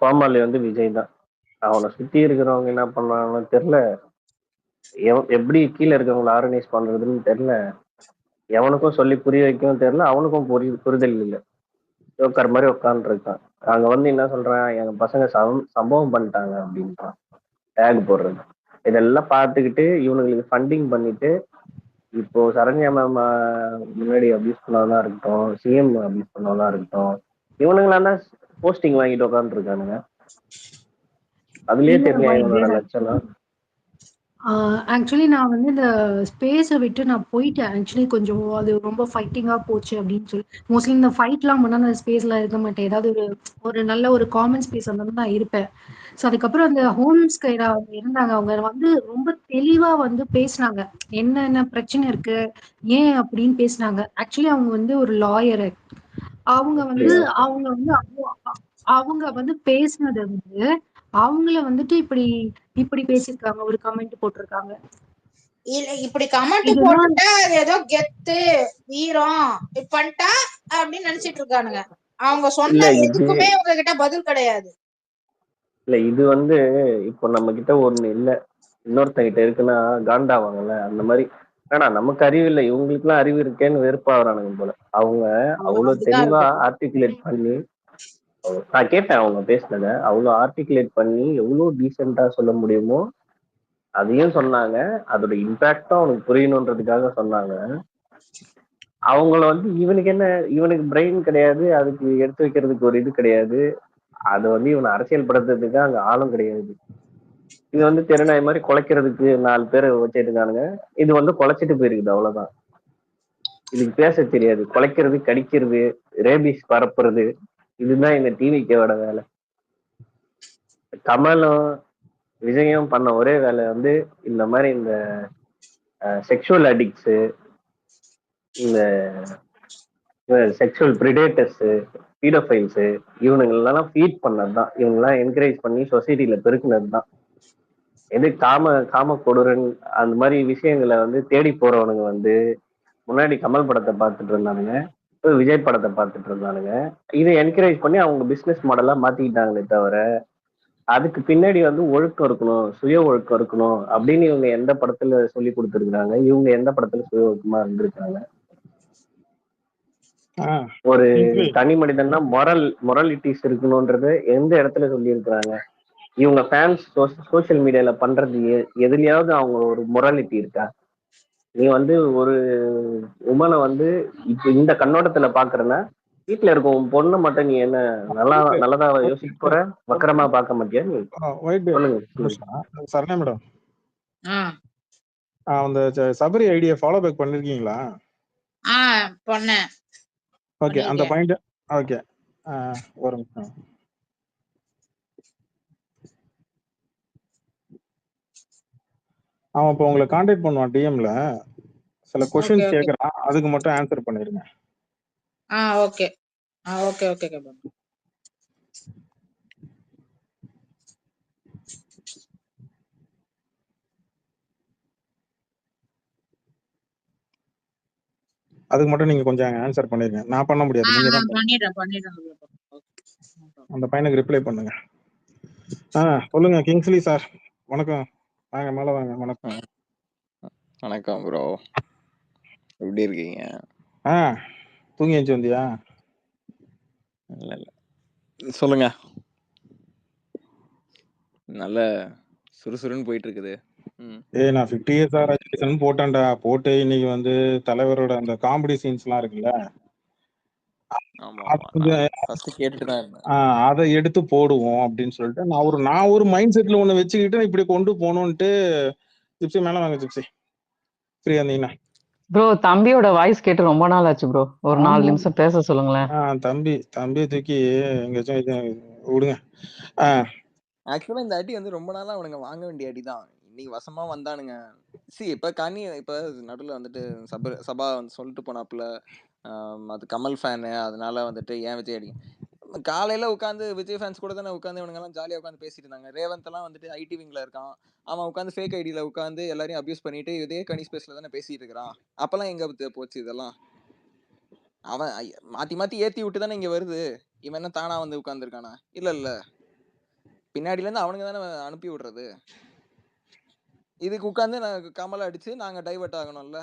கோமாளி வந்து விஜய் தான். அவனை சுத்தி இருக்கிறவங்க என்ன பண்றாங்கன்னு தெரியல, எப்படி கீழே இருக்கிறவங்களை ஆர்கனைஸ் பண்றதுன்னு தெரியல, எவனுக்கும் சொல்லி புரிய வைக்கவும் தெரியல, அவனுக்கும் புரிதல் இல்லை. ஜோக்கர் மாதிரி உட்காந்துருக்கான். அங்க வந்து என்ன சொல்றான், எங்க பசங்க சம்பவம் பண்ணிட்டாங்க அப்படின்றான், டேக் போடுறது. இதெல்லாம் பார்த்துக்கிட்டு இவனுங்களுக்கு ஃபண்டிங் பண்ணிட்டு இப்போ சரண்யா மேம் முன்னாடி அபியூஸ் பண்ணாதான் இருக்கட்டும், சிஎம் அபியூஸ் பண்ணாதான் இருக்கட்டும், இவனுங்களாம் தான் போஸ்டிங் வாங்கிட்டு உட்காந்துருக்கானுங்க. அதுலயே தெரியும் இவனோட லட்சணம். ஆக்சுவலி நான் வந்து இந்த ஸ்பேஸை விட்டு நான் போயிட்டேன். ஆக்சுவலி கொஞ்சம் அது ரொம்ப ஃபைட்டிங்காக போச்சு அப்படின்னு சொல்லி மோஸ்ட்லி இந்த ஃபைட்லாம் பண்ணால் அந்த ஸ்பேஸில் இருக்க மாட்டேன். ஏதாவது ஒரு நல்ல ஒரு காமன் ஸ்பேஸ் வந்து நான் இருப்பேன். ஸோ அதுக்கப்புறம் அந்த ஹோம் ஸ்கைரா அவங்க இருந்தாங்க. அவங்க வந்து ரொம்ப தெளிவாக வந்து பேசினாங்க, என்னென்ன பிரச்சனை இருக்கு ஏன் அப்படின்னு பேசினாங்க. ஆக்சுவலி அவங்க வந்து ஒரு லாயரு. அவங்க வந்து அவங்க வந்து பேசினது வந்து அவங்கள வந்துட்டு இப்படி இப்படி பேசியிருக்காங்க, ஒரு கமெண்ட் போட்டிருக்காங்க. இல்ல இப்படி கமெண்ட் போட்டுட்டா அது ஏதோ கெத்து வீரம் பண்ணிட்டா அப்படின்னு நினைச்சிட்டு இருக்கானுங்க. அவங்க சொன்ன எதுக்குமே உங்ககிட்ட பதில் கிடையாது. இல்ல இது வந்து இப்போ நம்ம கிட்ட ஒண்ணு இல்ல, இன்னொருத்தங்கிட்ட இருக்குன்னா காண்டாவாங்கல்ல, அந்த மாதிரி. ஆனா நமக்கு அறிவு இல்லை, இவங்களுக்கு எல்லாம் அறிவு இருக்கேன்னு வெறுப்பாகிறானுங்க போல. அவங்க அவ்வளவு தெளிவா ஆர்டிகுலேட் பண்ணி, நான் கேட்டேன் அவங்க பேசினத, அவ்வளவு ஆர்டிகுலேட் பண்ணி எவ்வளவு டீசெண்டா சொல்ல முடியுமோ அதையும் சொன்னாங்க. அதோட இம்பாக்டும் அவனுக்கு புரியணுன்றதுக்காக சொன்னாங்க. அவங்கள வந்து இவனுக்கு என்ன, இவனுக்கு பிரெயின் கிடையாது, அதுக்கு எடுத்து வைக்கிறதுக்கு ஒரு இது கிடையாது, அது வந்து இவனை அரசியல் படுத்துறதுக்கு அங்க ஆளும் கிடையாது. இது வந்து தெருநாய் மாதிரி குலைக்கிறதுக்கு 4 பேரை வச்சிருக்கானுங்க. இது வந்து குலைச்சிட்டு போயிருக்குது, அவ்வளவுதான். இதுக்கு பேச தெரியாது, குலைக்கிறது, கடிக்கிறது, ரேபிஸ் பரப்புறது, இதுதான் இந்த டிவிக்கோட வேலை. கமலும் விஜயும் பண்ண ஒரே வேலை வந்து இந்த மாதிரி இந்த செக்ஷுவல் அடிக்ட்ஸு, இந்த செக்ஷுவல் பிரிடேட்டர்ஸு, பீடோஃபைல்ஸு, இவனுங்களெல்லாம் ஃபீட் பண்ணதுதான், இவங்கெல்லாம் என்கரேஜ் பண்ணி சொசைட்டில பெருக்குனது தான். எது காம கொடூரன் அந்த மாதிரி விஷயங்களை வந்து தேடி போறவனுங்க வந்து முன்னாடி கமல் படத்தை பார்த்துட்டு இருந்தானுங்க, இப்போ விஜய் படத்தை பார்த்துட்டு இருந்தானுங்க. இதை என்கரேஜ் பண்ணி அவங்க பிசினஸ் மாடலா மாத்திக்கிட்டாங்களே தவிர, அதுக்கு பின்னாடி வந்து ஒழுக்கம் இருக்கணும், சுய ஒழுக்கம் இருக்கணும் அப்படின்னு இவங்க எந்த படத்துல சொல்லி கொடுத்துருக்காங்க? இவங்க எந்த படத்துல சுய ஒழுக்கமா இருந்திருக்காங்க? ஒரு தனி மனிதன்னா மொராலிட்டிஸ் இருக்கணும்ன்றது எந்த இடத்துல சொல்லி இருக்கிறாங்க? இவங்க ஃபேன்ஸ் சோசியல் மீடியால பண்றது எதுலயாவது அவங்க ஒரு மொராலிட்டி இருக்கா? நீ வந்து ஒரு உமனை வந்து இப்ப இந்த கண்ணோட்டத்துல பாக்குறேன்னா, வீட்டுல இருக்கும் உன் பொண்ணு மட்டும் நீ என்ன நல்லதா யோசிக்க போற, வக்கரமா பார்க்க மாட்டியா நீ? சரணா மேடம், அந்த சபரி ஐடியா ஃபாலோ பேக் பண்ணிருக்கீங்களா? பண்ணேன். ஓகே, அந்த பாயிண்ட் ஓகே. ஒரு நிமிஷம். அவன் இப்போ உங்களை கான்டாக்ட் பண்ணுவான் டிஎம்ல, சில क्वेश्चंस கேக்குறான், அதுக்கு மட்டும் ஆன்சர் பண்ணிருங்க. Okay okay okay. அதுக்கு மட்டும் நீங்க கொஞ்சம் ஆன்சர் பண்ணிருங்க. நான் பண்ண முடியாது, நீங்க தான் பண்ணிடுறேன். அந்த பையனுக்கு ரிப்ளை பண்ணுங்க. சொல்லுங்க கிங்ஸ்லி சார். வணக்கம், வாங்க மேல வாங்க. வணக்கம். வணக்கம் ப்ரோ, எப்படி இருக்கீங்க? தூங்கி எழுந்து வந்தியா? இல்ல சொல்லுங்க. நல்ல சுறுசுறுன்னு போயிட்டு இருக்குது. நான் 50 இயர்ஸ் ரெஜிஸ்ட்ரேஷன் போட்டேன்டா. போட்டு இன்னைக்கு வந்து தலைவரோட அந்த காமெடி சீன்ஸ்லாம் இருக்குல்ல, ஆமா அது ஆமா கொஞ்சம் நான் ஃபர்ஸ்ட் கேட்டுட்டு தான் இருந்தேன். அதை எடுத்து போடுவோம் அப்படின்னு சொல்லிட்டு நான் ஒரு மைண்ட் செட்ல ஒண்ணு வச்சுக்கிட்டு இப்படி கொண்டு போகணும்ட்டு. ஜிப்சி மேல வாங்க ஜிப்சி, ஃப்ரீயா இருந்தீங்கன்னா. ப்ரோ தம்பியோட வாய்ஸ் கேட்டு ரொம்ப நாள் ஆச்சு ப்ரோ. ஒரு 4 ஆமா. நிமிஷம் பேச சொல்லுங்களேன். தம்பியை தூக்கி எங்கேயாச்சும் விடுங்க. ஆக்சுவலா இந்த அடி வந்து ரொம்ப நாளா அவனுங்க வாங்க வேண்டிய அடி தான். இன்னைக்கு வசமா வந்தானுங்க. இப்ப இப்ப நடுவில் வந்துட்டு சபா வந்து சொல்லிட்டு போனாப்புல, அது கமல் ஃபேனு, அதனால வந்துட்டு ஏன் விஜய் அடி காலையில உட்காந்து விஜய் ஃபேன்ஸ் கூட தானே உட்காந்து இவனுங்க எல்லாம் ஜாலியா உட்காந்து பேசிட்டு இருந்தாங்க. ரேவந்த் எல்லாம் வந்துட்டு ஐடி விங்ல இருக்கான். அவன் உட்காந்து ஃபேக் ஐடியில உட்காந்து எல்லாரையும் அபியூஸ் பண்ணிட்டு இதே கனி ஸ்பேஸ்ல தானே பேசிட்டு இருக்கிறான். அப்பெல்லாம் எங்க போச்சு இதெல்லாம்? அவன் மாத்தி மாத்தி ஏத்தி விட்டு தானே இங்க வருது. இவன் என்ன தானா வந்து உட்கார்ந்துருக்கானா? இல்ல பின்னாடில இருந்து அவனுங்க தானே அனுப்பி விடுறது. இதுக்கு உட்காந்து கமலை அடிச்சு நாங்க டைவர்ட் ஆகணும்ல.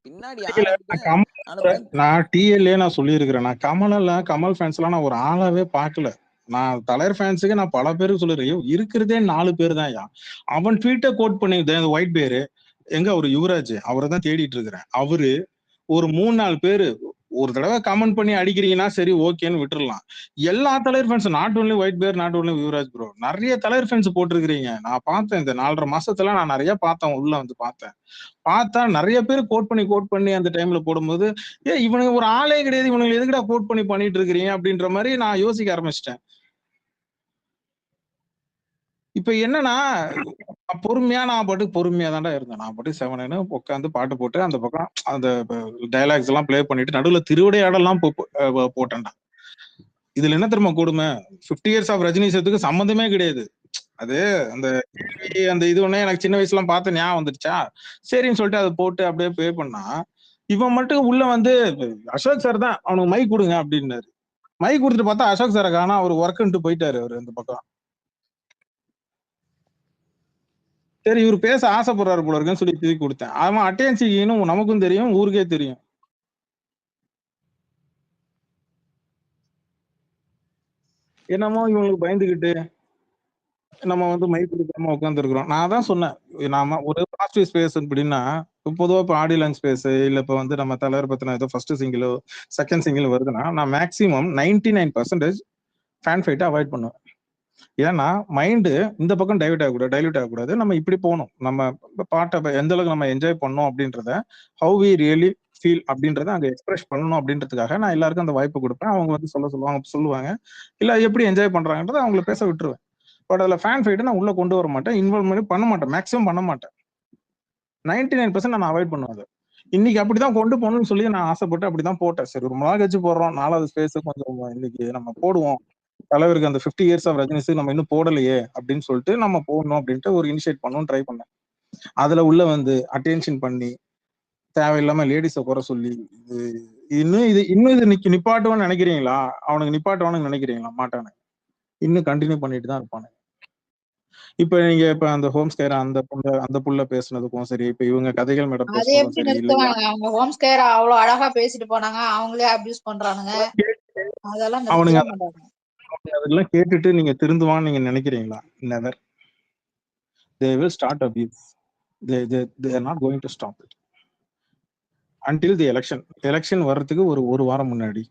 பின்னாடி நான் டிஎல்ஏ நான் சொல்லியிருக்கிறேன். நான் கமல் ஃபேன்ஸ் எல்லாம் நான் ஒரு ஆளாவே பார்க்கல. நான் தலைவர் ஃபேன்ஸுக்கு நான் பல பேருக்கு சொல்லிருக்கேன். இருக்கிறதே 4 பேர் தான். அவன் ட்வீட்டை கோட் பண்ணி ஒயிட் பேரு எங்க ஒரு யுவராஜ், அவரை தான் தேடிட்டு இருக்கிறேன். அவரு ஒரு 3-4 பேரு ஒரு தடவை கமெண்ட் பண்ணி அடிக்கிறீங்கன்னா சரி ஓகேன்னு விட்டுறலாம். எல்லா தலைவர் ஃபேன்ஸ், நாட் ஒன்லி ஒயிட் பேர், நாட் ஒன்லி யுவராஜ் ப்ரோ, நிறைய தலைவர் ஃபேன்ஸ் போட்டிருக்கிறீங்க. நான் பார்த்தேன் இந்த 4.5 மாசத்துல நான் நிறைய பார்த்தேன். உள்ள வந்து பார்த்தா நிறைய பேர் கோட் பண்ணி அந்த டைம்ல போடும்போது இவனுக்கு ஒரு ஆளே கிடையாது, இவனுக்கு எதுக்குடா கோட் பண்ணி பண்ணிட்டு இருக்கிறீங்க அப்படின்ற மாதிரி நான் யோசிக்க ஆரம்பிச்சிட்டேன். இப்ப என்னன்னா பொறுமையா நான் பாட்டுக்கு பொறுமையா தான்டா இருந்தேன். நான் பாட்டுக்கு 7 உட்காந்து பாட்டு போட்டு அந்த பக்கம் அந்த டைலாக்ஸ் எல்லாம் பிளே பண்ணிட்டு நடுவுல திருவிடையாடெல்லாம் போட்டேன்டா. இதுல என்ன தெரியுமா கொடுமை? 50 இயர்ஸ் ஆஃப் ரஜினிசத்துக்கு சம்மந்தமே கிடையாது. அது அந்த இது ஒண்ணே எனக்கு சின்ன வயசுல பார்த்து ஞாபகம் வந்துருச்சா, சரின்னு சொல்லிட்டு அதை போட்டு அப்படியே பே பண்ணா, இவன் மட்டும் உள்ள வந்து அசோக் சார் தான் அவனுக்கு மைக் கொடுங்க அப்படின்னாரு. மைக் கொடுத்துட்டு பார்த்தா அசோக் சாரை காணா, அவர் ஒர்க்குன்ட்டு போயிட்டாரு அவரு அந்த பக்கம். சரி இவர் பேச ஆசைப்படுறாரு போல இருக்குன்னு சொல்லி தூக்கி கொடுத்தேன். அவன் அட்டென்ஷன் நமக்கும் தெரியும், ஊருக்கே தெரியும். என்னமோ இவங்களுக்கு பயந்துகிட்டு நம்ம வந்து மைக் கொடுக்காம உட்கார்ந்து இருக்கிறோம். நான் தான் சொன்னேன், நாம ஒரு பாசிட்டிவ் ஸ்பேஸ் அப்படின்னா பொதுவா இப்போ ஆடியோ லான்ச் ஸ்பேஸ் இல்ல இப்ப வந்து நம்ம தலைவர் பத்தின ஏதோ ஃபர்ஸ்ட் சிங்கிளோ செகண்ட் சிங்கிள் வருதுன்னா நான் மேக்சிமம் 99% ஃபேன் ஃபைட்டை அவாய்ட் பண்ணுவேன். ஏன்னா மைண்டு இந்த பக்கம் டைல்யூட் ஆகக்கூடாது. நம்ம இப்படி போகணும். நம்ம பாட்டை எந்த அளவுக்கு நம்ம என்ஜாய் பண்ணோம் அப்படின்றத, ஹவு வி ரியலி ஃபீல் அப்படின்றத அங்க எக்ஸ்பிரஸ் பண்ணணும் அப்படின்றதுக்காக நான் எல்லாருக்கும் அந்த வாய்ப்பு கொடுப்பேன். அவங்க வந்து சொல்லுவாங்க இல்ல எப்படி என்ஜாய் பண்றாங்கன்றத அவங்கள பேச விட்டுருவேன். பட் அதுல ஃபேன் ஃபைட்டை நான் உள்ள கொண்டு வர மாட்டேன், இன்வால்வ்மெண்ட் பண்ண மாட்டேன், மேக்ஸிமம் பண்ண மாட்டேன். 99% நான் அவாய்ட் பண்ணுவேன். இன்னைக்கு அப்படிதான் கொண்டு போகணும்னு சொல்லி நான் ஆசைப்பட்டு அப்படிதான் போட்டேன். சரி ரொம்ப நாள் கழிச்சு போடுறோம், 4வது ஸ்பேஸ் கொஞ்சம் இன்னைக்கு நம்ம போடுவோம், தலைவருக்கு அந்த 50 இயர்ஸ் ஆஃப் ரஜினிஸ் நம்ம இன்னும் போடலையே அப்படின்னு சொல்லிட்டு நம்ம போடணும் அப்படின்ட்டு ஒரு இனிஷியேட் பண்ணணும் ட்ரை பண்ணேன். அதுல உள்ள வந்து அட்டென்ஷன் பண்ணி தேவையில்லாம லேடிஸை குறை சொல்லி இன்னும் இது நிப்பாட்டுவான்னு நினைக்கிறீங்களா? அவனுக்கு நிப்பாட்டுவான்னு நினைக்கிறீங்களா? மாட்டானு இன்னும் கண்டினியூ பண்ணிட்டு தான் இருப்பானு. இப்ப நீங்க இப்ப அந்த ஹோம் ஸ்கேர் அந்த புள்ள பேசுனதுக்கும் சரி, இப்ப இவங்க கதைகள் மேடம் பேசுனதுக்கும் சரி இல்லையா? அவங்க ஹோம் ஸ்கேர் அவ்வளவு அழகா பேசிட்டு போனாங்க, அவங்களே அபியூஸ் பண்றானுங்க. அதெல்லாம் அவனுங்க மாட்டாங்க. அதெல்லாம் கேட்டுட்டு நீங்க திருந்துவான்னு நீங்க நினைக்கிறீங்களா? Never. They will start abuse. They are not going to stop it until the election வர்றதுக்கு ஒரு வாரம் முன்னாடி,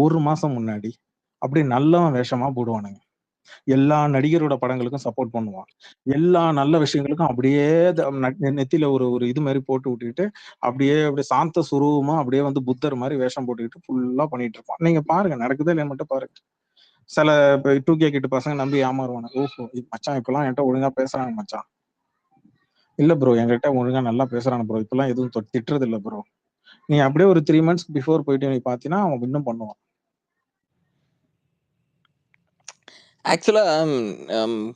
ஒரு மாசம் முன்னாடி அப்படி நல்ல வேஷமா போடுவானுங்க. எல்லா நடிகரோட படங்களுக்கும் சப்போர்ட் பண்ணுவான், எல்லா நல்ல விஷயங்களுக்கும் அப்படியே நெத்தியில ஒரு இது மாதிரி போட்டு விட்டுக்கிட்டு அப்படியே சாந்த சுரூபமா அப்படியே வந்து புத்தர் மாதிரி வேஷம் போட்டுக்கிட்டு ஃபுல்லா பண்ணிட்டு இருப்பான். நீங்க பாருங்க, நடக்குதே இல்லையா மட்டும் பாருங்க. சில 2K கிட்ட பசங்க நம்பி ஏமாறுவானுங்க. ஓஹோ மச்சான் இப்பெல்லாம் என்கிட்ட ஒழுங்கா பேசுறாங்க மச்சான். இல்ல ப்ரோ என்கிட்ட ஒழுங்கா நல்லா பேசுறாங்க ப்ரோ, இப்பெல்லாம் எதுவும் திட்டுறது இல்ல ப்ரோ. நீ அப்படியே ஒரு 3 months பிஃபோர் போயிட்டு நீ பாத்தீங்கன்னா அவன் இன்னும் பண்ணுவான். ஆக்சுவலா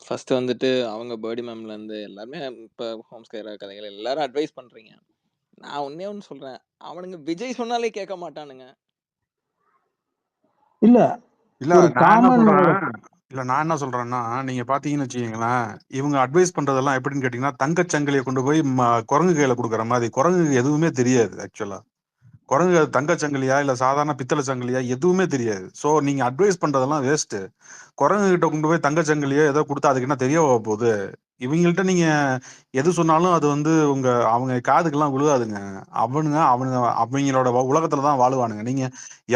ஃபர்ஸ்ட் வந்துட்டு அவங்க பேர்டி மேம்ல இருந்து எல்லாருமே இப்ப ஹோம் ஸ்கேர் கதைகள் எல்லாரும் அட்வைஸ் பண்றீங்க. நான் ஒண்ணு சொல்றேன், அவனுங்க விஜய் சொன்னாலே கேட்க மாட்டானுங்க. இல்ல நான் என்ன சொல்றேன்னா, நீங்க பாத்தீங்கன்னு வச்சுக்கீங்களேன், இவங்க அட்வைஸ் பண்றதெல்லாம் எப்படின்னு கேட்டீங்கன்னா, தங்கச்சங்கிலியை கொண்டு போய் குரங்கு கையில கொடுக்குற மாதிரி. குரங்கு எதுவுமே தெரியாது ஆக்சுவலா. குரங்கு அது தங்க சங்கிலியா இல்ல சாதாரண பித்தளை சங்கிலியா எதுவுமே தெரியாது. ஸோ நீங்க அட்வைஸ் பண்றதெல்லாம் வேஸ்ட். குரங்கு கிட்ட கொண்டு போய் தங்க சங்கிலியோ ஏதோ கொடுத்தா அதுக்கு என்ன தெரிய போகுது? இவங்கள்ட்ட நீங்க எது சொன்னாலும் அது வந்து அவங்க காதுக்கெல்லாம் விழுகாதுங்க. அவனுங்க அவங்களோட உலகத்துல தான் வாழுவானுங்க. நீங்க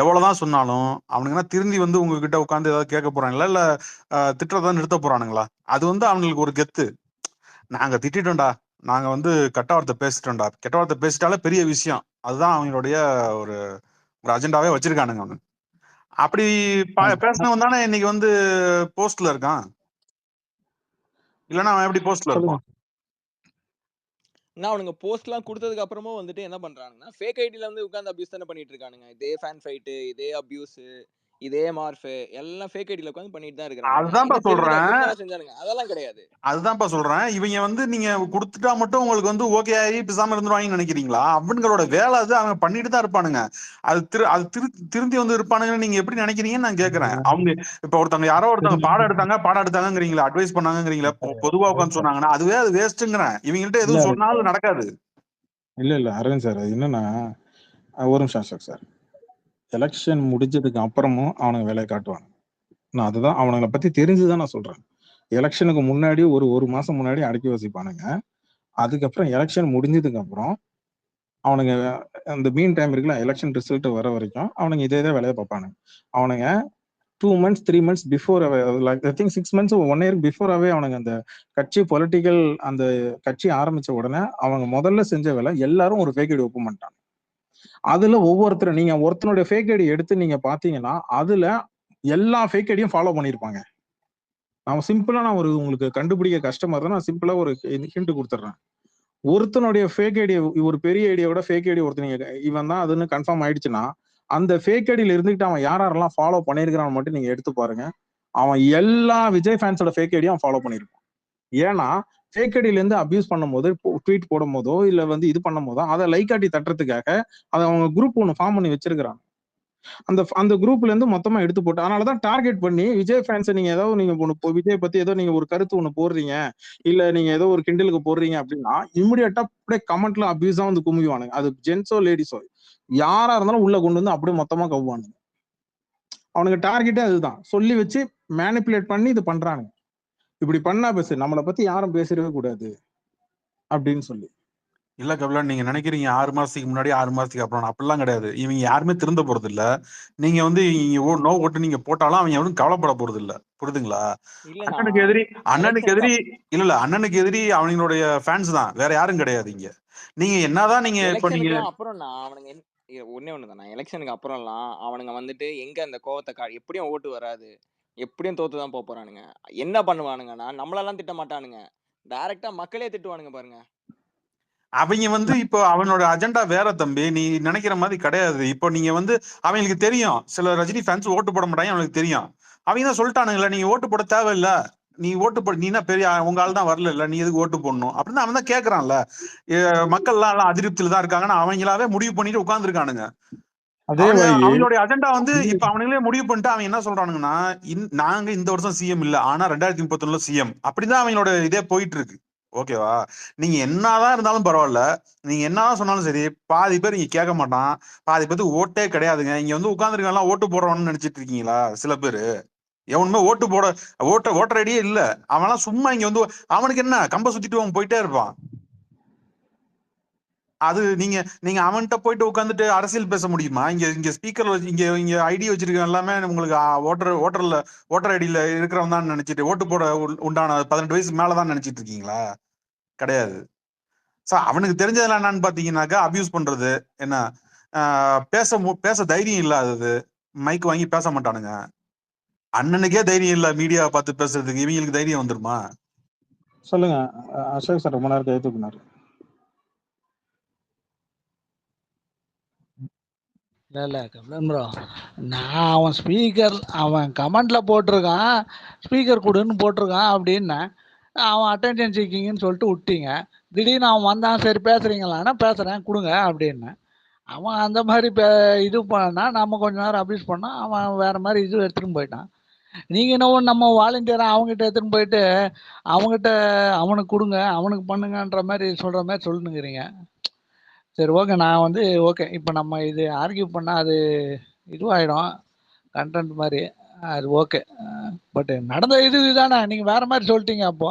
எவ்வளவுதான் சொன்னாலும் அவனுங்கன்னா திருந்தி வந்து உங்ககிட்ட உட்காந்து ஏதாவது கேட்க போறாங்களா இல்ல திட்டுறதான் நிறுத்த போறானுங்களா? அது வந்து அவங்களுக்கு ஒரு கெத்து. நாங்க திட்டிட்டோம்டா, நாங்க வந்து கெட்ட வார்த்தை பேசிட்டோம்டா. கெட்ட வார்த்தை பேசிட்டாலே பெரிய விஷயம். அதுதான் அவங்களுடைய ஒரு ஒரு அஜெண்டாவே வச்சிருக்கானுங்க அவனு. அப்படி பேசினவன் தானே இன்னைக்கு வந்து போஸ்ட்ல இருக்கான். இல்லைன்னா அவன் எப்படி போஸ்ட்ல சொல்லுங்க. இருப்பான்? நான் அவனுங்க போஸ்ட்லாம் கொடுத்ததுக்கு அப்புறமும் வந்துட்டு என்ன பண்றானுங்கன்னா ஃபேக் ஐடியில வந்து உட்காந்து அபியூஸ் தானே பண்ணிட்டு இருக்கானுங்க. இதே ஃபேன் ஃபைட்டு, இதே அபியூஸ், இதே மார்ஃபு எல்லாம் ஃபேக் ஐடியில உட்காந்து பண்ணிட்டு தான் இருக்கானுங்க. அதுதான்ப்பா இது தெரிஞ்சுதான் சொல்றேன். செஞ்சானுங்க. அதெல்லாம் கிடையாது. அதுதான்ப்பா சொல்றேன். இவங்க வந்து நீங்க கொடுத்துட்டா மட்டும் உங்களுக்கு வந்து ஓகே ஆகி பேசாம இருந்துருவாங்கன்னு நினைக்கிறீங்களா? அவங்களோட வேலை அது, அவங்க பண்ணிட்டு தான் இருப்பானுங்க. அது திருந்தி வந்து இருப்பானுங்கன்னு நீங்க எப்படி நினைக்கிறீங்கன்னு நான் கேக்குறேன். அவங்க இப்ப ஒருத்தவங்க யாரோ ஒருத்தவங்க பாடம் எடுத்தாங்கிறீங்களா, அட்வைஸ் பண்ணாங்கிறீங்களா, பொதுவா உட்காந்து சொன்னாங்கன்னா அதுவே அது வேஸ்ட்டுங்கிறேன். இவங்கள்ட்ட எதுவும் சொன்னாலும் நடக்காது. இல்ல அரவிந்த் சார், அது என்னன்னா ஒரு நிமிஷம் அசோக் சார். எலெக்ஷன் முடிஞ்சதுக்கு அப்புறமும் அவனுங்க வேலையை காட்டுவாங்க. நான் அதுதான் அவனுங்களை பத்தி தெரிஞ்சுதான் நான் சொல்றேன். எலெக்ஷனுக்கு முன்னாடி ஒரு மாசம் முன்னாடி அடக்கி வசிப்பானுங்க. அதுக்கப்புறம் எலெக்ஷன் முடிஞ்சதுக்கு அப்புறம் அவனுங்க அந்த மீன் டைம் இருக்குல்ல, எலெக்ஷன் ரிசல்ட் வர வரைக்கும் அவனுங்க இதே வேலையை பார்ப்பானுங்க. அவனுங்க 2 months 3 months before, like I think 6 months 1 year பிஃபோராவே அவனுங்க அந்த கட்சி பொலிட்டிக்கல் அந்த கட்சி ஆரம்பிச்ச உடனே அவங்க முதல்ல செஞ்ச வேலை எல்லாரும் ஒரு ஃபேக் ஐடி ஓப்பன் பண்ணிட்டாங்க. அதுல நீங்க ஒருத்தனுடைய ஃபேக் ஐடி எடுத்து நீங்க பாத்தீங்கன்னா அதுல எல்லா ஃபேக் ஐடியும் ஃபாலோ பண்ணிருப்பாங்க. நான் ஒரு உங்களுக்கு கண்டுபிடிக்க கஷ்டமா இருந்தா நான் சிம்பிளா ஒரு ஹிண்ட் கொடுத்துட்றேன். ஒருத்தனுடைய ஃபேக் ஐடி, ஒரு பெரிய ஐடியோட ஃபேக் ஐடி ஒருத்தன் இவன் தான் அதுன்னு கன்ஃபார்ம் ஆயிடுச்சுன்னா அந்த ஃபேக் ஐடியில இருந்துட்டு அவன் யாரெல்லாம் ஃபாலோ பண்ணிருக்கிறான் மட்டும் நீங்க எடுத்து பாருங்க. அவன் எல்லா விஜய் ஃபேன்ஸோட ஃபேக் ஐடியும் அவன் ஃபாலோ பண்ணிருப்பான். ஏன்னா ஃபேக் ஐடியில இருந்து அபியூஸ் பண்ணும் போது, ட்வீட் போடும் போதோ இல்ல வந்து இது பண்ணும் போதோ அதை லைக் காட்டி தட்டுறதுக்காக அதை அவங்க குரூப் ஒன்று ஃபார்ம் பண்ணி வச்சிருக்கிறாங்க. அந்த குரூப்ல இருந்து மொத்தமா எடுத்து போட்டு அதனாலதான் டார்கெட் பண்ணி விஜய் ஃபேன்ஸ் நீங்க ஏதாவது நீங்க விஜய் பத்தி ஏதோ நீங்க ஒரு கருத்து ஒண்ணு போடுறீங்க, இல்ல நீங்க ஏதோ ஒரு கிண்டலுக்கு போடுறீங்க அப்படின்னா இமிடியட்டா அப்படியே கமெண்ட்ல அபியூஸா வந்து குமிவானுங்க. அது ஜென்ஸோ லேடிஸோ யாரா இருந்தாலும் உள்ள கொண்டு வந்து அப்படியே மொத்தமா கவ்வானுங்க. அவனுக்கு டார்கெட்டே அதுதான். சொல்லி வச்சு மேனிப்புலேட் பண்ணி இது பண்றாங்க. இப்படி பண்ணா பேசு, நம்மளை பத்தி யாரும் பேசவே கூடாது அப்படின்னு சொல்லி. இல்ல கபிலன், நீங்க நினைக்கிறீங்க 6 மாசத்துக்கு முன்னாடி 6 மாசத்துக்கு அப்புறம். அப்படிலாம் கிடையாது. இவங்க யாருமே திருந்த போறது இல்ல. நீங்க வந்து நோ ஓட்டு நீங்க போட்டாலும் அவங்க எவனும் கவலைப்பட போறது இல்ல. புரியுதுங்களா? அண்ணனுக்கு எதிரி அண்ணனுக்கு எதிரி அவங்களுடைய ஃபேன்ஸ் தான், வேற யாரும் கிடையாது இங்க. நீங்க என்னதான் நீங்க இப்ப நீங்க எலெக்ஷனுக்குலாம் அப்புறம் அவனுங்க ஒன்னே ஒண்ணுதான். எலெக்ஷனுக்கு அப்புறம்லாம் அவனுங்க வந்துட்டு எங்க அந்த கோவத்தை எப்படியும் ஓட்டு வராது, எப்படியும் தோத்துதான் போறானுங்க. என்ன பண்ணுவானுங்கன்னா நம்மளெல்லாம் திட்ட மாட்டானுங்க, டைரக்டா மக்களே திட்டுவானுங்க பாருங்க. அவங்க வந்து இப்போ அவனோட அஜெண்டா வேற தம்பி. நீ நினைக்கிற மாதிரி கிடையாது. இப்போ நீங்க வந்து அவங்களுக்கு தெரியும் சில ரஜினி ஃபேன்ஸ் ஓட்டு போட மாட்டாங்க, அவங்களுக்கு தெரியும். அவங்க தான் சொல்லிட்டானுங்களா நீங்க ஓட்டு போட தேவையில்ல, நீ ஓட்டு போட, நீனா பெரிய உங்க ஆள் தான் வரல இல்ல, நீ எதுக்கு ஓட்டு போடணும் அப்படின்னு அவன் தான் கேட்கறான்ல. மக்கள் எல்லாம் அதிருப்தியில தான் இருக்காங்கன்னு அவங்களாவே முடிவு பண்ணிட்டு உட்கார்ந்துருக்கானுங்க. அவங்களுடைய அஜெண்டா வந்து இப்ப அவனுங்களே முடிவு பண்ணிட்டு அவன் என்ன சொல்றானுங்கன்னா, நாங்க இந்த வருஷம் சிஎம் இல்ல, ஆனா 2031 சிஎம், அப்படிதான் அவங்களோட இதே போயிட்டு இருக்கு. ஓகேவா? நீங்க என்னதான் இருந்தாலும் பரவாயில்ல, நீங்க என்னதான் சொன்னாலும் சரி, பாதி பேர் இங்க கேட்க மாட்டான், பாதி பேருக்கு ஓட்டே கிடையாதுங்க. இங்க வந்து உட்கார்ந்துருக்கலாம் ஓட்டு போடுறவன்னு நினைச்சிட்டு இருக்கீங்களா? சில பேரு எவனுமே ஓட்டர் ஐடியே இல்ல, அவன்லாம் சும்மா இங்க வந்து அவனுக்கு என்ன கம்ப சுத்திட்டு அவன் போயிட்டே இருப்பான். அது நீங்க அவன்கிட்ட போயிட்டு உட்காந்துட்டு அரசியல் பேச முடியுமா? இங்க ஸ்பீக்கர்ல இங்க ஐடி வச்சிருக்க எல்லாமே உங்களுக்கு ஓட்டர் ஐடியில இருக்கிறவன் தான் நினைச்சிட்டு ஓட்டு போட உண்டான 18 வயசுக்கு மேலதான் நினைச்சிட்டு இருக்கீங்களா? கிடையாது. அவனுக்கு தெரிஞ்சதெல்லாம் என்னன்னு பாத்தீங்கன்னாக்கா அபியூஸ் பண்றது, என்ன பேச தைரியம் இல்லாதது, மைக் வாங்கி பேச மாட்டானுங்க. அண்ணனுக்கே தைரியம் இல்ல மீடியா பார்த்து பேசுறதுக்கு, இவங்களுக்கு தைரியம் வந்துருமா? சொல்லுங்க அசோக் சார், ரொம்ப நேரம் கை தூக்குனாரு. இல்லை கபிலன் ப்ரோ, நான் அவன் ஸ்பீக்கர் அவன் கமெண்ட்ல போட்டிருக்கான், ஸ்பீக்கர் கொடுன்னு போட்டிருக்கான் அப்படின்னு அவன் அட்டென்ஷன் சீக்கிங்கன்னு சொல்லிட்டு விட்டீங்க. திடீர்னு அவன் வந்தான், சரி பேசுறீங்களான்னா பேசுறேன் கொடுங்க அப்படின்னு. அவன் அந்த மாதிரி இது பண்ணா நம்ம கொஞ்ச நேரம் அபியூஸ் பண்ணா அவன் வேற மாதிரி இது எடுத்துன்னு போயிட்டான். நீங்க என்ன நம்ம வாலண்டியரா அவங்ககிட்ட எடுத்துன்னு போயிட்டு அவங்ககிட்ட அவனுக்கு கொடுங்க அவனுக்கு பண்ணுங்கன்ற மாதிரி சொல்ற மாதிரி சொல்லுங்கிறீங்க. சரி ஓகே. நான் வந்து ஓகே. இப்போ நம்ம இது ஆர்கியூ பண்ணா அது இதுவாயிடும் கண்டென்ட் மாதிரி. அது ஓகே. பட் நடந்த இதுதானே, நீங்க வேற மாதிரி சொல்லிட்டீங்க அப்போ.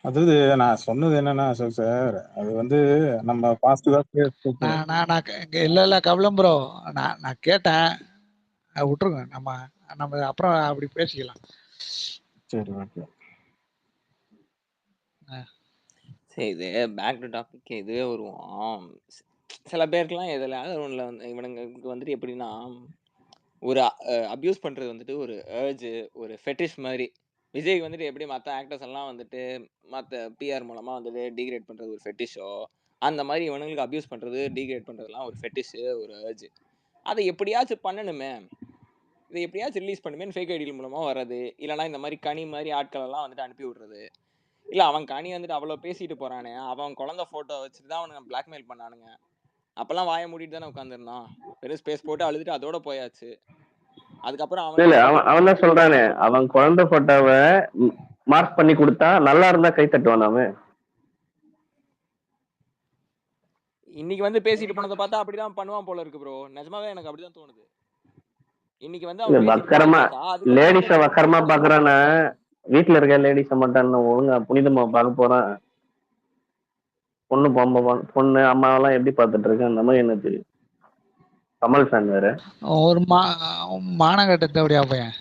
அதாவது நான் சொன்னது என்னன்னா அசோக் சார், அது வந்து நம்ம பாசிட்டிவா பேசுறது. இல்ல கபிலம் ப்ரோ, நான் கேட்டேன். விட்டுருங்க. நம்ம அப்புறம் அப்படி பேசிக்கலாம். சரி ஓகே. சரி, இது பேக் டு டாபிக் இதுவே வருவோம். சில பேருக்குலாம் எதில் ஒன்றில் வந்து இவனுங்களுக்கு வந்துட்டு எப்படின்னா, ஒரு அப்யூஸ் பண்ணுறது வந்துட்டு ஒரு ஏர்ஜு, ஒரு ஃபெட்டிஷ் மாதிரி. விஜய்க்கு வந்துட்டு எப்படி மற்ற ஆக்டர்ஸ் எல்லாம் வந்துட்டு மற்ற பிஆர் மூலமாக வந்துட்டு டீக்ரேட் பண்ணுறது ஒரு ஃபெட்டிஷோ, அந்த மாதிரி இவனுங்களுக்கு அப்யூஸ் பண்ணுறது டீக்ரேட் பண்ணுறதுலாம் ஒரு ஃபெட்டிஷு, ஒரு ஏர்ஜு. அதை எப்படியாச்சும் பண்ணணுமே, இதை எப்படியாச்சும் ரிலீஸ் பண்ணுமே ஃபேக் ஐடியில் மூலமாக வர்றது, இல்லைனா இந்த மாதிரி கனி மாதிரி ஆட்களெல்லாம் வந்துட்டு அனுப்பி விட்றது. இல்லை அவன் கனி வந்துட்டு அவ்வளோ பேசிட்டு போகிறானே, அவன் குழந்தை ஃபோட்டோ வச்சுட்டு தான் அவனுங்க பிளாக்மெயில் பண்ணானுங்க. அப்போல்லாம் வாயை மூடிட்டு தானே உட்காந்துருந்தான். வெறும் ஸ்பேஸ் போட்டு அழுதுட்டு அதோட போயாச்சு. அதுக்கப்புறம் அவன் தான் சொல்றானே, அவன் குழந்தை போட்டோவை மார்க் பண்ணி கொடுத்தா நல்லா இருந்தா கை தட்டுவான். அவன் இன்னைக்கு வந்து பேசிட்டு போனதை பார்த்தா அப்படிதான் பண்ணுவான் போல இருக்கு ப்ரோ. நிஜமாவே எனக்கு அப்படிதான் தோணுது. இன்னைக்கு வந்து அவன் வக்கரமா லேடிஸ வக்கரமா பாக்குறானா, வீட்டுல இருக்க லேடிஸ மட்டும் ஒழுங்கா புனிதமா பார்க்க போறான். பொண்ணு அம்மாவெல்லாம் எப்படி பார்த்துட்டு இருக்கு அந்த மாதிரி என்ன தெரியும். கமல் ஃபேன் வேற. ஒரு மானகட்டத்தை அப்படியா பையன்.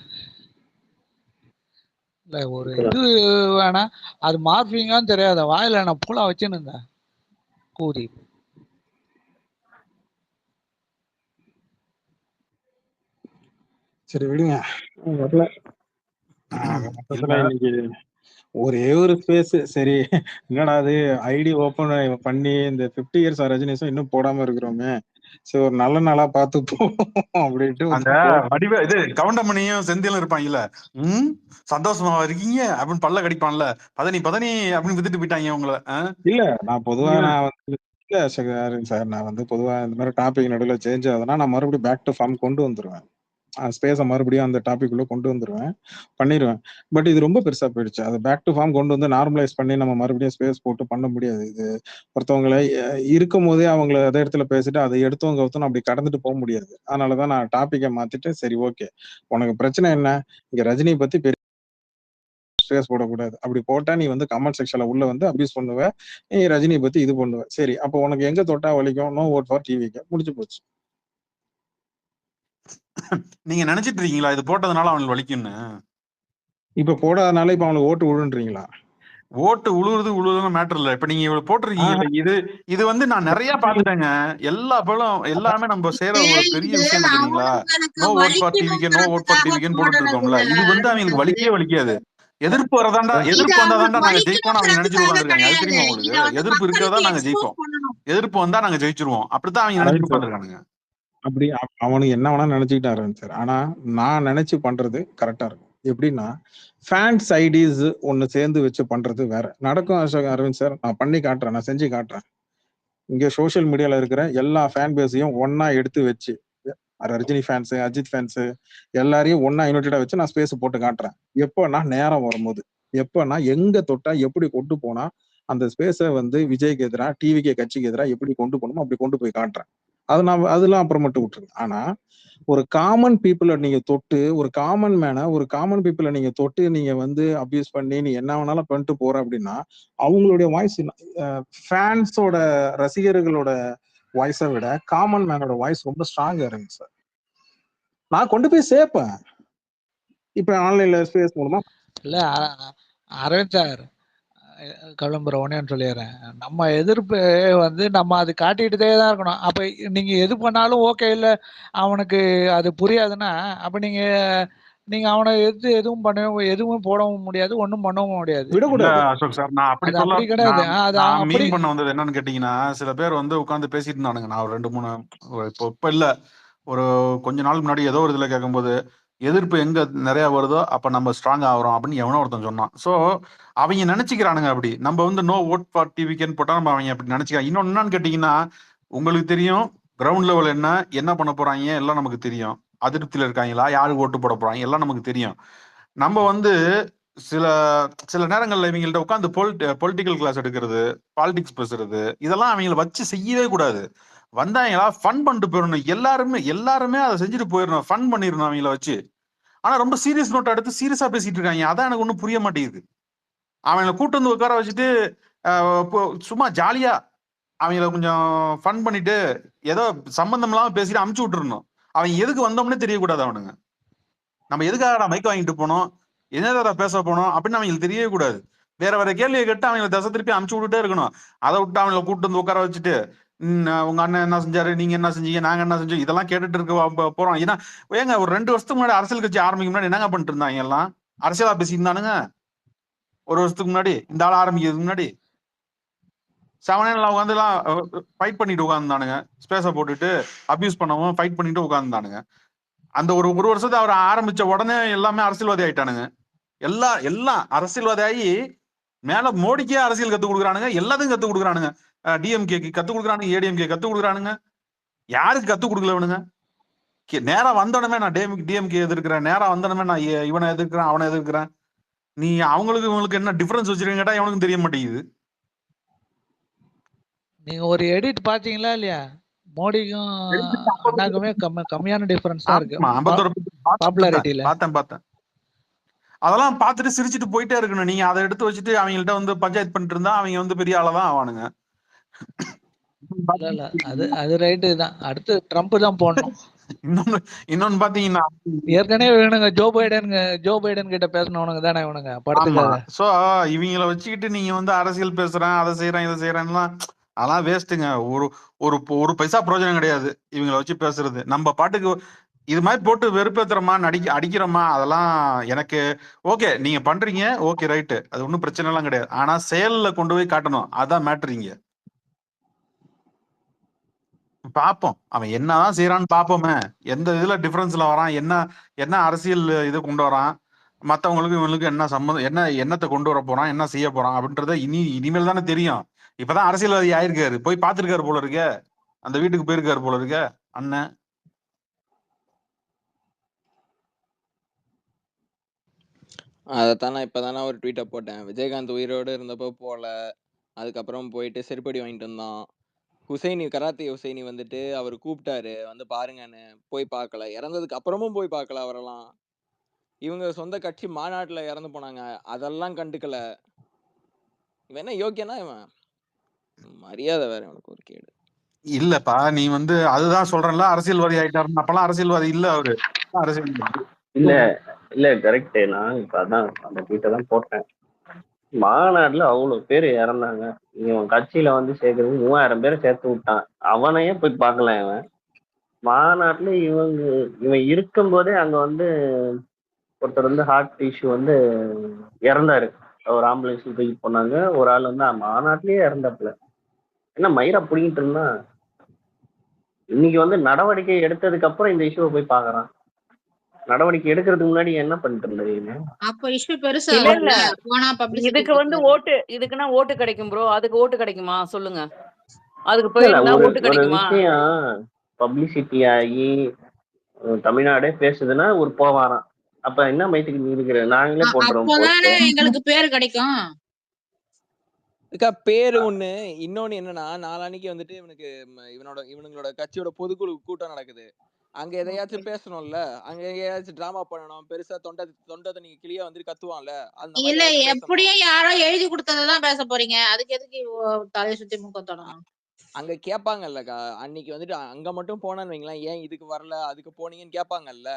இல்ல ஒரு இது வேணா, அது மார்பிங்கான்னு தெரியாத வாயில நான் பூலா வச்சுன்னு இருந்தேன் கூதி. சரி விடுங்க, வரல. இன்னைக்கு ஒரே ஒரு ஸ்பேஸ் சரி என்னடா அது ஐடி ஓபன் பண்ணி இந்த 50 இயர்ஸ் ரஜினிஸும் இன்னும் போடாம இருக்கிறோமே, சரி ஒரு நல்ல நாளா பார்த்து அப்படின்ட்டு அந்த வடிவ இது கவுண்டமணியும் செந்திலும் இருப்பாங்கல்ல, சந்தோஷமா இருக்கீங்க அப்படின்னு பல்ல கடிப்பான்ல, பதனி அப்படின்னு வித்துட்டு போயிட்டாங்க உங்களை. இல்ல நான் பொதுவா நான் வந்து சார் நான் வந்து பொதுவா இந்த மாதிரி டாபிக் நடுவில் சேஞ்ச் ஆகுதுன்னா நான் மறுபடியும் பேக் டு ஃபார்ம் கொண்டு வந்துருவேன். ஸ்பேஸை மறுபடியும் அந்த டாபிக் உள்ள கொண்டு வந்துருவேன், பண்ணிடுவேன். பட் இது ரொம்ப பெருசா போயிடுச்சு. அதை பேக் டு ஃபார்ம் கொண்டு வந்து நார்மலைஸ் பண்ணி நம்ம மறுபடியும் ஸ்பேஸ் போட்டு பண்ண முடியாது. இது ஒருத்தவங்களை இருக்கும் போதே அவங்கள அதே இடத்துல பேசிட்டு அதை எடுத்தவங்க கவுத்தணும் அப்படி கடந்துட்டு போக முடியாது. அதனாலதான் நான் டாபிக்கை மாத்திட்டு சரி ஓகே உனக்கு பிரச்சனை என்ன, இங்க ரஜினியை பத்தி பெரிய ஸ்பேஸ் போடக்கூடாது, அப்படி போட்டா நீ வந்து கமெண்ட் செக்ஷன்ல உள்ள வந்து அபியூஸ் பண்ணுவ, நீ ரஜினியை பத்தி இது பண்ணுவ, சரி அப்போ உனக்கு எங்க தொட்டா வலிக்கும், நோ ஓட் ஃபார் டிவிக்கு, முடிச்சு போச்சு. நீங்க நினைச்சிட்டு இருக்கீங்களா இது போட்டதுனால அவனுக்கு வலிக்கும்னு? இப்ப போடாதனால இப்ப அவனுக்கு ஓட்டு விழுன்றீங்களா? ஓட்டு உழுவுறது மேட்டர் இல்ல. இப்ப நீங்க இவ்வளவு போட்டிருக்கீங்க, இது வந்து நான் நிறைய பாத்துட்டேங்க. எல்லா படம் எல்லாமே நம்ம செய்யற ஒரு பெரிய விஷயம் தெரியுங்களா, நோ ஓட் ஃபார் டிவிக்கு நோ ஓட் ஃபார் டிவிக்குன்னு போட்டுட்டு இருக்கோம்ல, இது வந்து அவங்களுக்கு வலிக்கவே எதிர்ப்பு வரதாண்டா, எதிர்ப்பு வந்தாதாண்டா நாங்க ஜெயிப்போம் அவங்க நினைச்சிட்டு உட்காந்துருக்காங்க. அது தெரியுமா உங்களுக்கு? எதிர்ப்பு இருக்கிறதா நாங்க ஜெயிப்போம், எதிர்ப்பு வந்தா நாங்க ஜெயிச்சிருவோம், அப்படித்தான் அவங்க நினைச்சிட்டு உட்காந்துருக்கானுங்க. அப்படி அவனுக்கு என்ன வேணா நினைச்சுக்கிட்டாரு சார். ஆனா நான் நினைச்சு பண்றது கரெக்டா இருக்கும். எப்படின்னா ஃபேன்ஸ் ஐடிஸ் ஒன்னு சேர்ந்து வச்சு பண்றது வேற நடக்கும். அசோக் அரவிந்த் சார் நான் பண்ணி காட்டுறேன், நான் செஞ்சு காட்டுறேன். இங்க சோசியல் மீடியால இருக்கிற எல்லா ஃபேன் பேஸையும் ஒன்னா எடுத்து வச்சு, ரஜினி ஃபேன்ஸ், அஜித் ஃபேன்ஸ் எல்லாரையும் ஒன்னா யுனைடெடா வச்சு நான் ஸ்பேஸ் போட்டு காட்டுறேன். எப்போனா நேரம் வரும்போது, எப்போனா எங்க தொட்டா எப்படி கொண்டு போனா அந்த ஸ்பேஸை வந்து விஜய்க்கு எதிராக டிவிக்கு கட்சிக்கு எதிராக எப்படி கொண்டு போகணுமோ அப்படி கொண்டு போய் காட்டுறேன். அதெல்லாம் அப்புறம் மட்டும் விட்டுருங்க. ஆனா ஒரு காமன் பீப்புளை நீங்க தொட்டு, ஒரு காமன் மேனை, ஒரு காமன் பீப்புளை நீங்க தொட்டு நீங்க வந்து அபியூஸ் பண்ணி நீ என்ன வேணாலும் பண்ணிட்டு போற அப்படின்னா அவங்களுடைய வாய்ஸ், ஃபேன்ஸோட ரசிகர்களோட வாய்ஸை விட காமன் மேனோட வாய்ஸ் ரொம்ப ஸ்ட்ராங்கா இருங்க சார். நான் கொண்டு போய் சேர்ப்பேன் இப்ப ஆன்லைன்ல ஸ்பேஸ் மூலமா. இல்ல அரவிந்த் சார், கிளம்புற உடனே சொல்லிடுறேன், நம்ம எதிர்ப்பு வந்து நம்ம அது காட்டிக்கிட்டே தான் இருக்கணும். அப்ப நீங்க எது பண்ணாலும் ஓகே, இல்ல அவனுக்கு அது புரியாதுன்னா அப்ப நீங்க அவனை எதுவும் போடவும் முடியாது, ஒன்னும் பண்ணவும் முடியாது. அசோக் சார் நான் அப்படி சொல்ல கிடையாது. நான் மீன் பண்ண வந்தது என்னன்னு கேட்டீங்கன்னா, சில பேர் வந்து உட்காந்து பேசிட்டு இருந்தானுங்க. நான் ஒரு 2-3 இப்ப இல்ல ஒரு கொஞ்ச நாளுக்கு முன்னாடி ஏதோ ஒரு இதுல கேட்கும்போது, எதிர்ப்பு எங்க நிறைய வருதோ அப்ப நம்ம ஸ்ட்ராங் ஆகிறோம் அப்படின்னு எவனோ ஒருத்தன் சொன்னான். சோ அவங்க நினைச்சுக்கிறானுங்க அப்படி, நம்ம வந்து நோ ஓட் ஃபார் டிவிக்குன்னு போட்டா நம்ம அவங்க அப்படி நினைச்சுக்கிறாங்க. இன்னொன்னு என்னன்னு கேட்டீங்கன்னா, உங்களுக்கு தெரியும் கிரவுண்ட் லெவல் என்ன பண்ண போறாங்க எல்லாம் நமக்கு தெரியும். அதிருப்தியில இருக்காங்களா, யாருக்கு ஓட்டு போட போறாங்க எல்லாம் நமக்கு தெரியும். நம்ம வந்து சில சில நேரங்கள்ல இவங்கள்ட்ட உட்காந்து பொலிட்டிக்கல் கிளாஸ் எடுக்கிறது, பாலிடிக்ஸ் பேசுறது, இதெல்லாம் அவங்கள வச்சு செய்யவே கூடாது. வந்தாங்களா ஃபன் பண்ணிட்டு போயிடணும். எல்லாருமே எல்லாருமே அதை செஞ்சுட்டு போயிடணும், ஃபன் பண்ணிடணும் அவங்கள வச்சு. ஆனா ரொம்ப சீரியஸ் நோட் எடுத்து சீரியஸா பேசிட்டு இருக்காங்க. அதான் எனக்கு ஒன்றும் புரிய மாட்டேங்குது. அவங்கள கூட்டு வந்து உட்கார வச்சுட்டு சும்மா ஜாலியா அவங்கள கொஞ்சம் ஃபன் பண்ணிட்டு ஏதோ சம்பந்தம் இல்லாம பேசிட்டு அமுச்சு விட்டுறணும். அவங்க எதுக்கு வந்தோம்னே தெரியக்கூடாது. அவனுங்க நம்ம எதுக்காக மைக் வாங்கிட்டு போனோம், என்னதா பேச போனோம் அப்படின்னு அவங்களுக்கு தெரியவே கூடாது. வேற வேற கேள்வியை கேட்டு அவங்களை தசை திருப்பி அமுச்சு விட்டுட்டே இருக்கணும். அதை விட்டு அவங்கள கூட்டு வந்து உட்கார வச்சுட்டு உங்க அண்ணன் என்ன செஞ்சாரு, நீங்க என்ன செஞ்சீங்க, நாங்க என்ன செஞ்சோம், இதெல்லாம் கேட்டுட்டு இருக்க போறோம். ஏன்னா ஏங்க ஒரு 2 வருஷத்துக்கு முன்னாடி அரசியல் கட்சி ஆரம்பிக்கும் முன்னாடி என்னங்க பண்ணிட்டு இருந்தாங்க? எல்லாம் அரசியலா பேசியிருந்தானுங்க. 1 வருஷத்துக்கு முன்னாடி இந்த ஆள் ஆரம்பிக்கிறதுக்கு முன்னாடி செவனேல உட்காந்து எல்லாம் ஃபைட் பண்ணிட்டு உட்காந்துருந்தானுங்க. ஸ்பேஸை போட்டுட்டு அபியூஸ் பண்ணவும் ஃபைட் பண்ணிட்டு உட்காந்துருந்தானுங்க. அந்த ஒரு வருஷத்தை அவர் ஆரம்பிச்ச உடனே எல்லாமே அரசியல்வாதி ஆயிட்டானுங்க. எல்லாம் அரசியல்வாதி ஆகி மேல மோடிக்கே அரசியல் கத்துக் கொடுக்குறானுங்க. எல்லாத்தையும் கத்துக் கொடுக்குறானுங்க. டிஎம்கேக்கு கத்துக் கொடுக்குறானுங்க, ஏடிஎம்கே கத்துக் கொடுக்குறானுங்க. யாருக்கு கத்துக் கொடுக்கல இவனுங்க? நேரம் வந்தோடனே நான் டிஎம்கே எதிர்க்கிறேன், நேரம் வந்தோடனே நான் இவனை எதிர்க்கிறேன், அவனை எதிர்க்கிறேன். நீ அவங்களுக்கு இவங்களுக்கு என்ன டிஃபரன்ஸ் வச்சிருக்கீங்க கேட்டா எவனுக்கும் தெரிய மாட்டேங்குது. நீங்க ஒரு எடிட் பாத்தீங்களா இல்லையா? மோடிக்கும் அண்ணாக்குமே கம்மியான டிஃபரன்ஸ் தான் இருக்கு பாப்புலாரிட்டியில. பார்த்தேன். அதெல்லாம் பார்த்துட்டு சிரிச்சுட்டு போயிட்டே இருக்கணும். நீங்க அதை எடுத்து வச்சுட்டு அவங்கள்ட்ட வந்து பஞ்சாயத்து பண்ணிட்டு இருந்தா அவங்க வந்து பெரிய ஆளதான் ஆவானுங்க. அது ரைட்டு தான். அடுத்து ட்ரம்ப் தான் போடணும். இன்னொன்னு பாத்தீங்கன்னா ஏற்கனவே இவனுங்க ஜோ பைடன் கிட்ட பேசினவனுங்க தானே இவனுங்க படத்துக்காக. சோ இவங்களை வச்சுக்கிட்டு நீங்க வந்து அரசியல் பேசுறேன், அதை செய்யறேன், இதை செய்யறேன்லாம் அதெல்லாம் வேஸ்ட்டுங்க. ஒரு பைசா பிரயோஜனம் கிடையாது இவங்களை வச்சு பேசுறது. நம்ம பாட்டுக்கு இது மாதிரி போட்டு வெறுப்பேத்துறோமா, அடிக்கிறோமா, அதெல்லாம் எனக்கு ஓகே. நீங்க பண்றீங்க, ஓகே ரைட்டு, அது ஒன்றும் பிரச்சனை எல்லாம் கிடையாது. ஆனா செயல்ல கொண்டு போய் காட்டணும், அதான் மேட்ருங்க. பாப்போம் அவன் என்னதான் செய்யறான்னு பாப்போமே. எந்த இதுல டிஃபரன்ஸ்ல வரான், என்ன அரசியல் இது கொண்டு வரான், மத்தவங்களுக்கு இவங்களுக்கு என்ன சம்மந்தம், என்னத்தை கொண்டு வர போறான், என்ன செய்ய போறான் அப்படின்றத இனிமேல் தானே தெரியும். இப்பதான் அரசியல்வாதி ஆயிருக்காரு, போய் பாத்துருக்காரு போல இருக்க, அந்த வீட்டுக்கு போயிருக்காரு போல இருக்க அண்ணன். அதைத்தானே இப்பதானே ஒரு ட்வீட்டை போட்டேன். விஜயகாந்த் உயிரோடு இருந்தப்போ போல, அதுக்கப்புறம் போயிட்டு செருப்படி வாங்கிட்டு வந்தான். கராத்தே ஹுசைனி வந்துட்டு அவர் கூப்பிட்டாரு வந்து பாருங்கன்னு, போய் பார்க்கல. இறந்ததுக்கு அப்புறமும் போய் பார்க்கல அவரெல்லாம். இவங்க சொந்த கட்சி மாநாட்டுல இறந்து போனாங்க, அதெல்லாம் கண்டுக்கல. இவன் என்ன யோக்கியனா? இவன் மரியாதை வேற இவனுக்கு ஒரு கேடு. இல்லப்பா நீ வந்து அதுதான் சொல்றேன்ல, அரசியல்வாதி ஆயிட்டாரு. அப்பெல்லாம் அரசியல்வாதி இல்ல அவரு, அரசியல்வாதி இல்ல கரெக்ட். நான் இப்ப அதான் அந்த ட்வீட்டை தான் போட்டேன். மாநாடுல அவ்வளவு பேர் இறந்தாங்க, இவன் கட்சியில வந்து சேர்க்கறது 3000 பேரை சேர்த்து விட்டான். அவனையே போய் பார்க்கல. இவன் மாநாட்டுல இவன் இருக்கும் போதே அங்க வந்து ஒருத்தர் வந்து ஹார்ட் இஷ்யூ வந்து இறந்தாரு. ஒரு ஆம்புலன்ஸ்ல தூக்கி போனாங்க. ஒரு ஆள் வந்து மாநாட்டிலேயே இறந்தாப்புல. என்ன மயிரா புடிங்கிட்டு இருந்தா, இன்னைக்கு வந்து நடவடிக்கை எடுத்ததுக்கு அப்புறம் இந்த இஷ்யூவை போய் பாக்குறான். நடவடிக்கை எடுக்கிறதுக்கு முன்னாடி என்ன பண்ணிட்டு இருந்தீங்க? அப்ப இஷ்யூ பெருசா இல்ல போனா பப்ளிசிட்டி இதுக்கு வந்து ஓட்டு, இதுக்குன்னா ஓட்டு கிடைக்கும் ப்ரோ. அதுக்கு ஓட்டு கிடைக்குமா சொல்லுங்க? அதுக்கு போயிருந்தா ஓட்டு ஒரு கிடைக்குமா? விஷயம் பப்ளிசிட்டி ஆகி தமிழ்நாடே பேசுதுன்னா ஒரு போவாராம். அப்ப என்ன மைத்துக்கு நீ இருக்கிற? நாங்களே போட்டுறோம். அப்போதானே எங்களுக்கு பேர் கிடைக்கும். பேரு ஒண்ணு. இன்னொன்னு என்னன்னா, நாளானிக்கு வந்துட்டு இவனுங்களோட கட்சியோட பொதுக்குழு கூட்டம் நடக்குது. அங்க எதையாச்சும் பேசணும்ல, அங்க எதையாச்சும் டிராமா பண்ணணும். பெருசா தொண்டை நீங்க கிளியா வந்துட்டு கத்துவான்ல, அந்த இல்ல எப்படியும் யாரோ எழுதி கொடுத்ததான் பேச போறீங்க. அதுக்கு எதுக்கு தலையை சுத்தி முக்கத்தணும்? அங்க கேட்பாங்கல்லக்கா. அன்னைக்கு வந்துட்டு அங்க மட்டும் போனான்னு வைங்களேன், ஏன் இதுக்கு வரல, அதுக்கு போனீங்கன்னு கேட்பாங்கல்ல.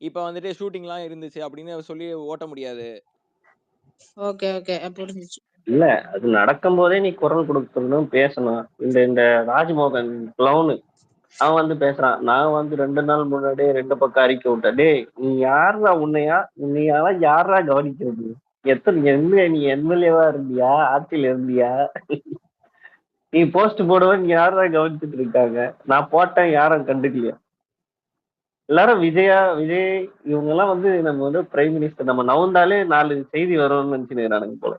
இப்ப வந்துட்டு ஷூட்டிங்லாம் இருந்துச்சு அப்படின்னு சொல்லி ஓட்ட முடியாது. ஓகே ஓகே புரிஞ்சிச்சு. இல்ல அது நடக்கும் போதே நீ குரல் கொடுக்கணும், பேசணும். இந்த ராஜ்மோகன் கிளவுனு அவன் வந்து பேசுறான். நான் வந்து 2 நாள் முன்னாடியே 2 பக்கம் அறிக்கை விட்டேன். டேய் நீ யாரா, உன்னையாலாம் யாரா கவனிக்கிறது? நீ எம்எல்ஏவா இருந்தியா, ஆட்சியில இருந்தியா? நீ போஸ்ட் போடுவேன் யாரா கவனிச்சுட்டு இருக்காங்க? நான் போட்டேன், யாரும் கண்டுக்கலையா? எல்லாரும் விஜய் இவங்க எல்லாம் வந்து நம்ம வந்து பிரைம் மினிஸ்டர் நம்ம நவுந்தாலே 4 செய்தி வரும்னு நினைச்சுக்கிறானுங்க போல.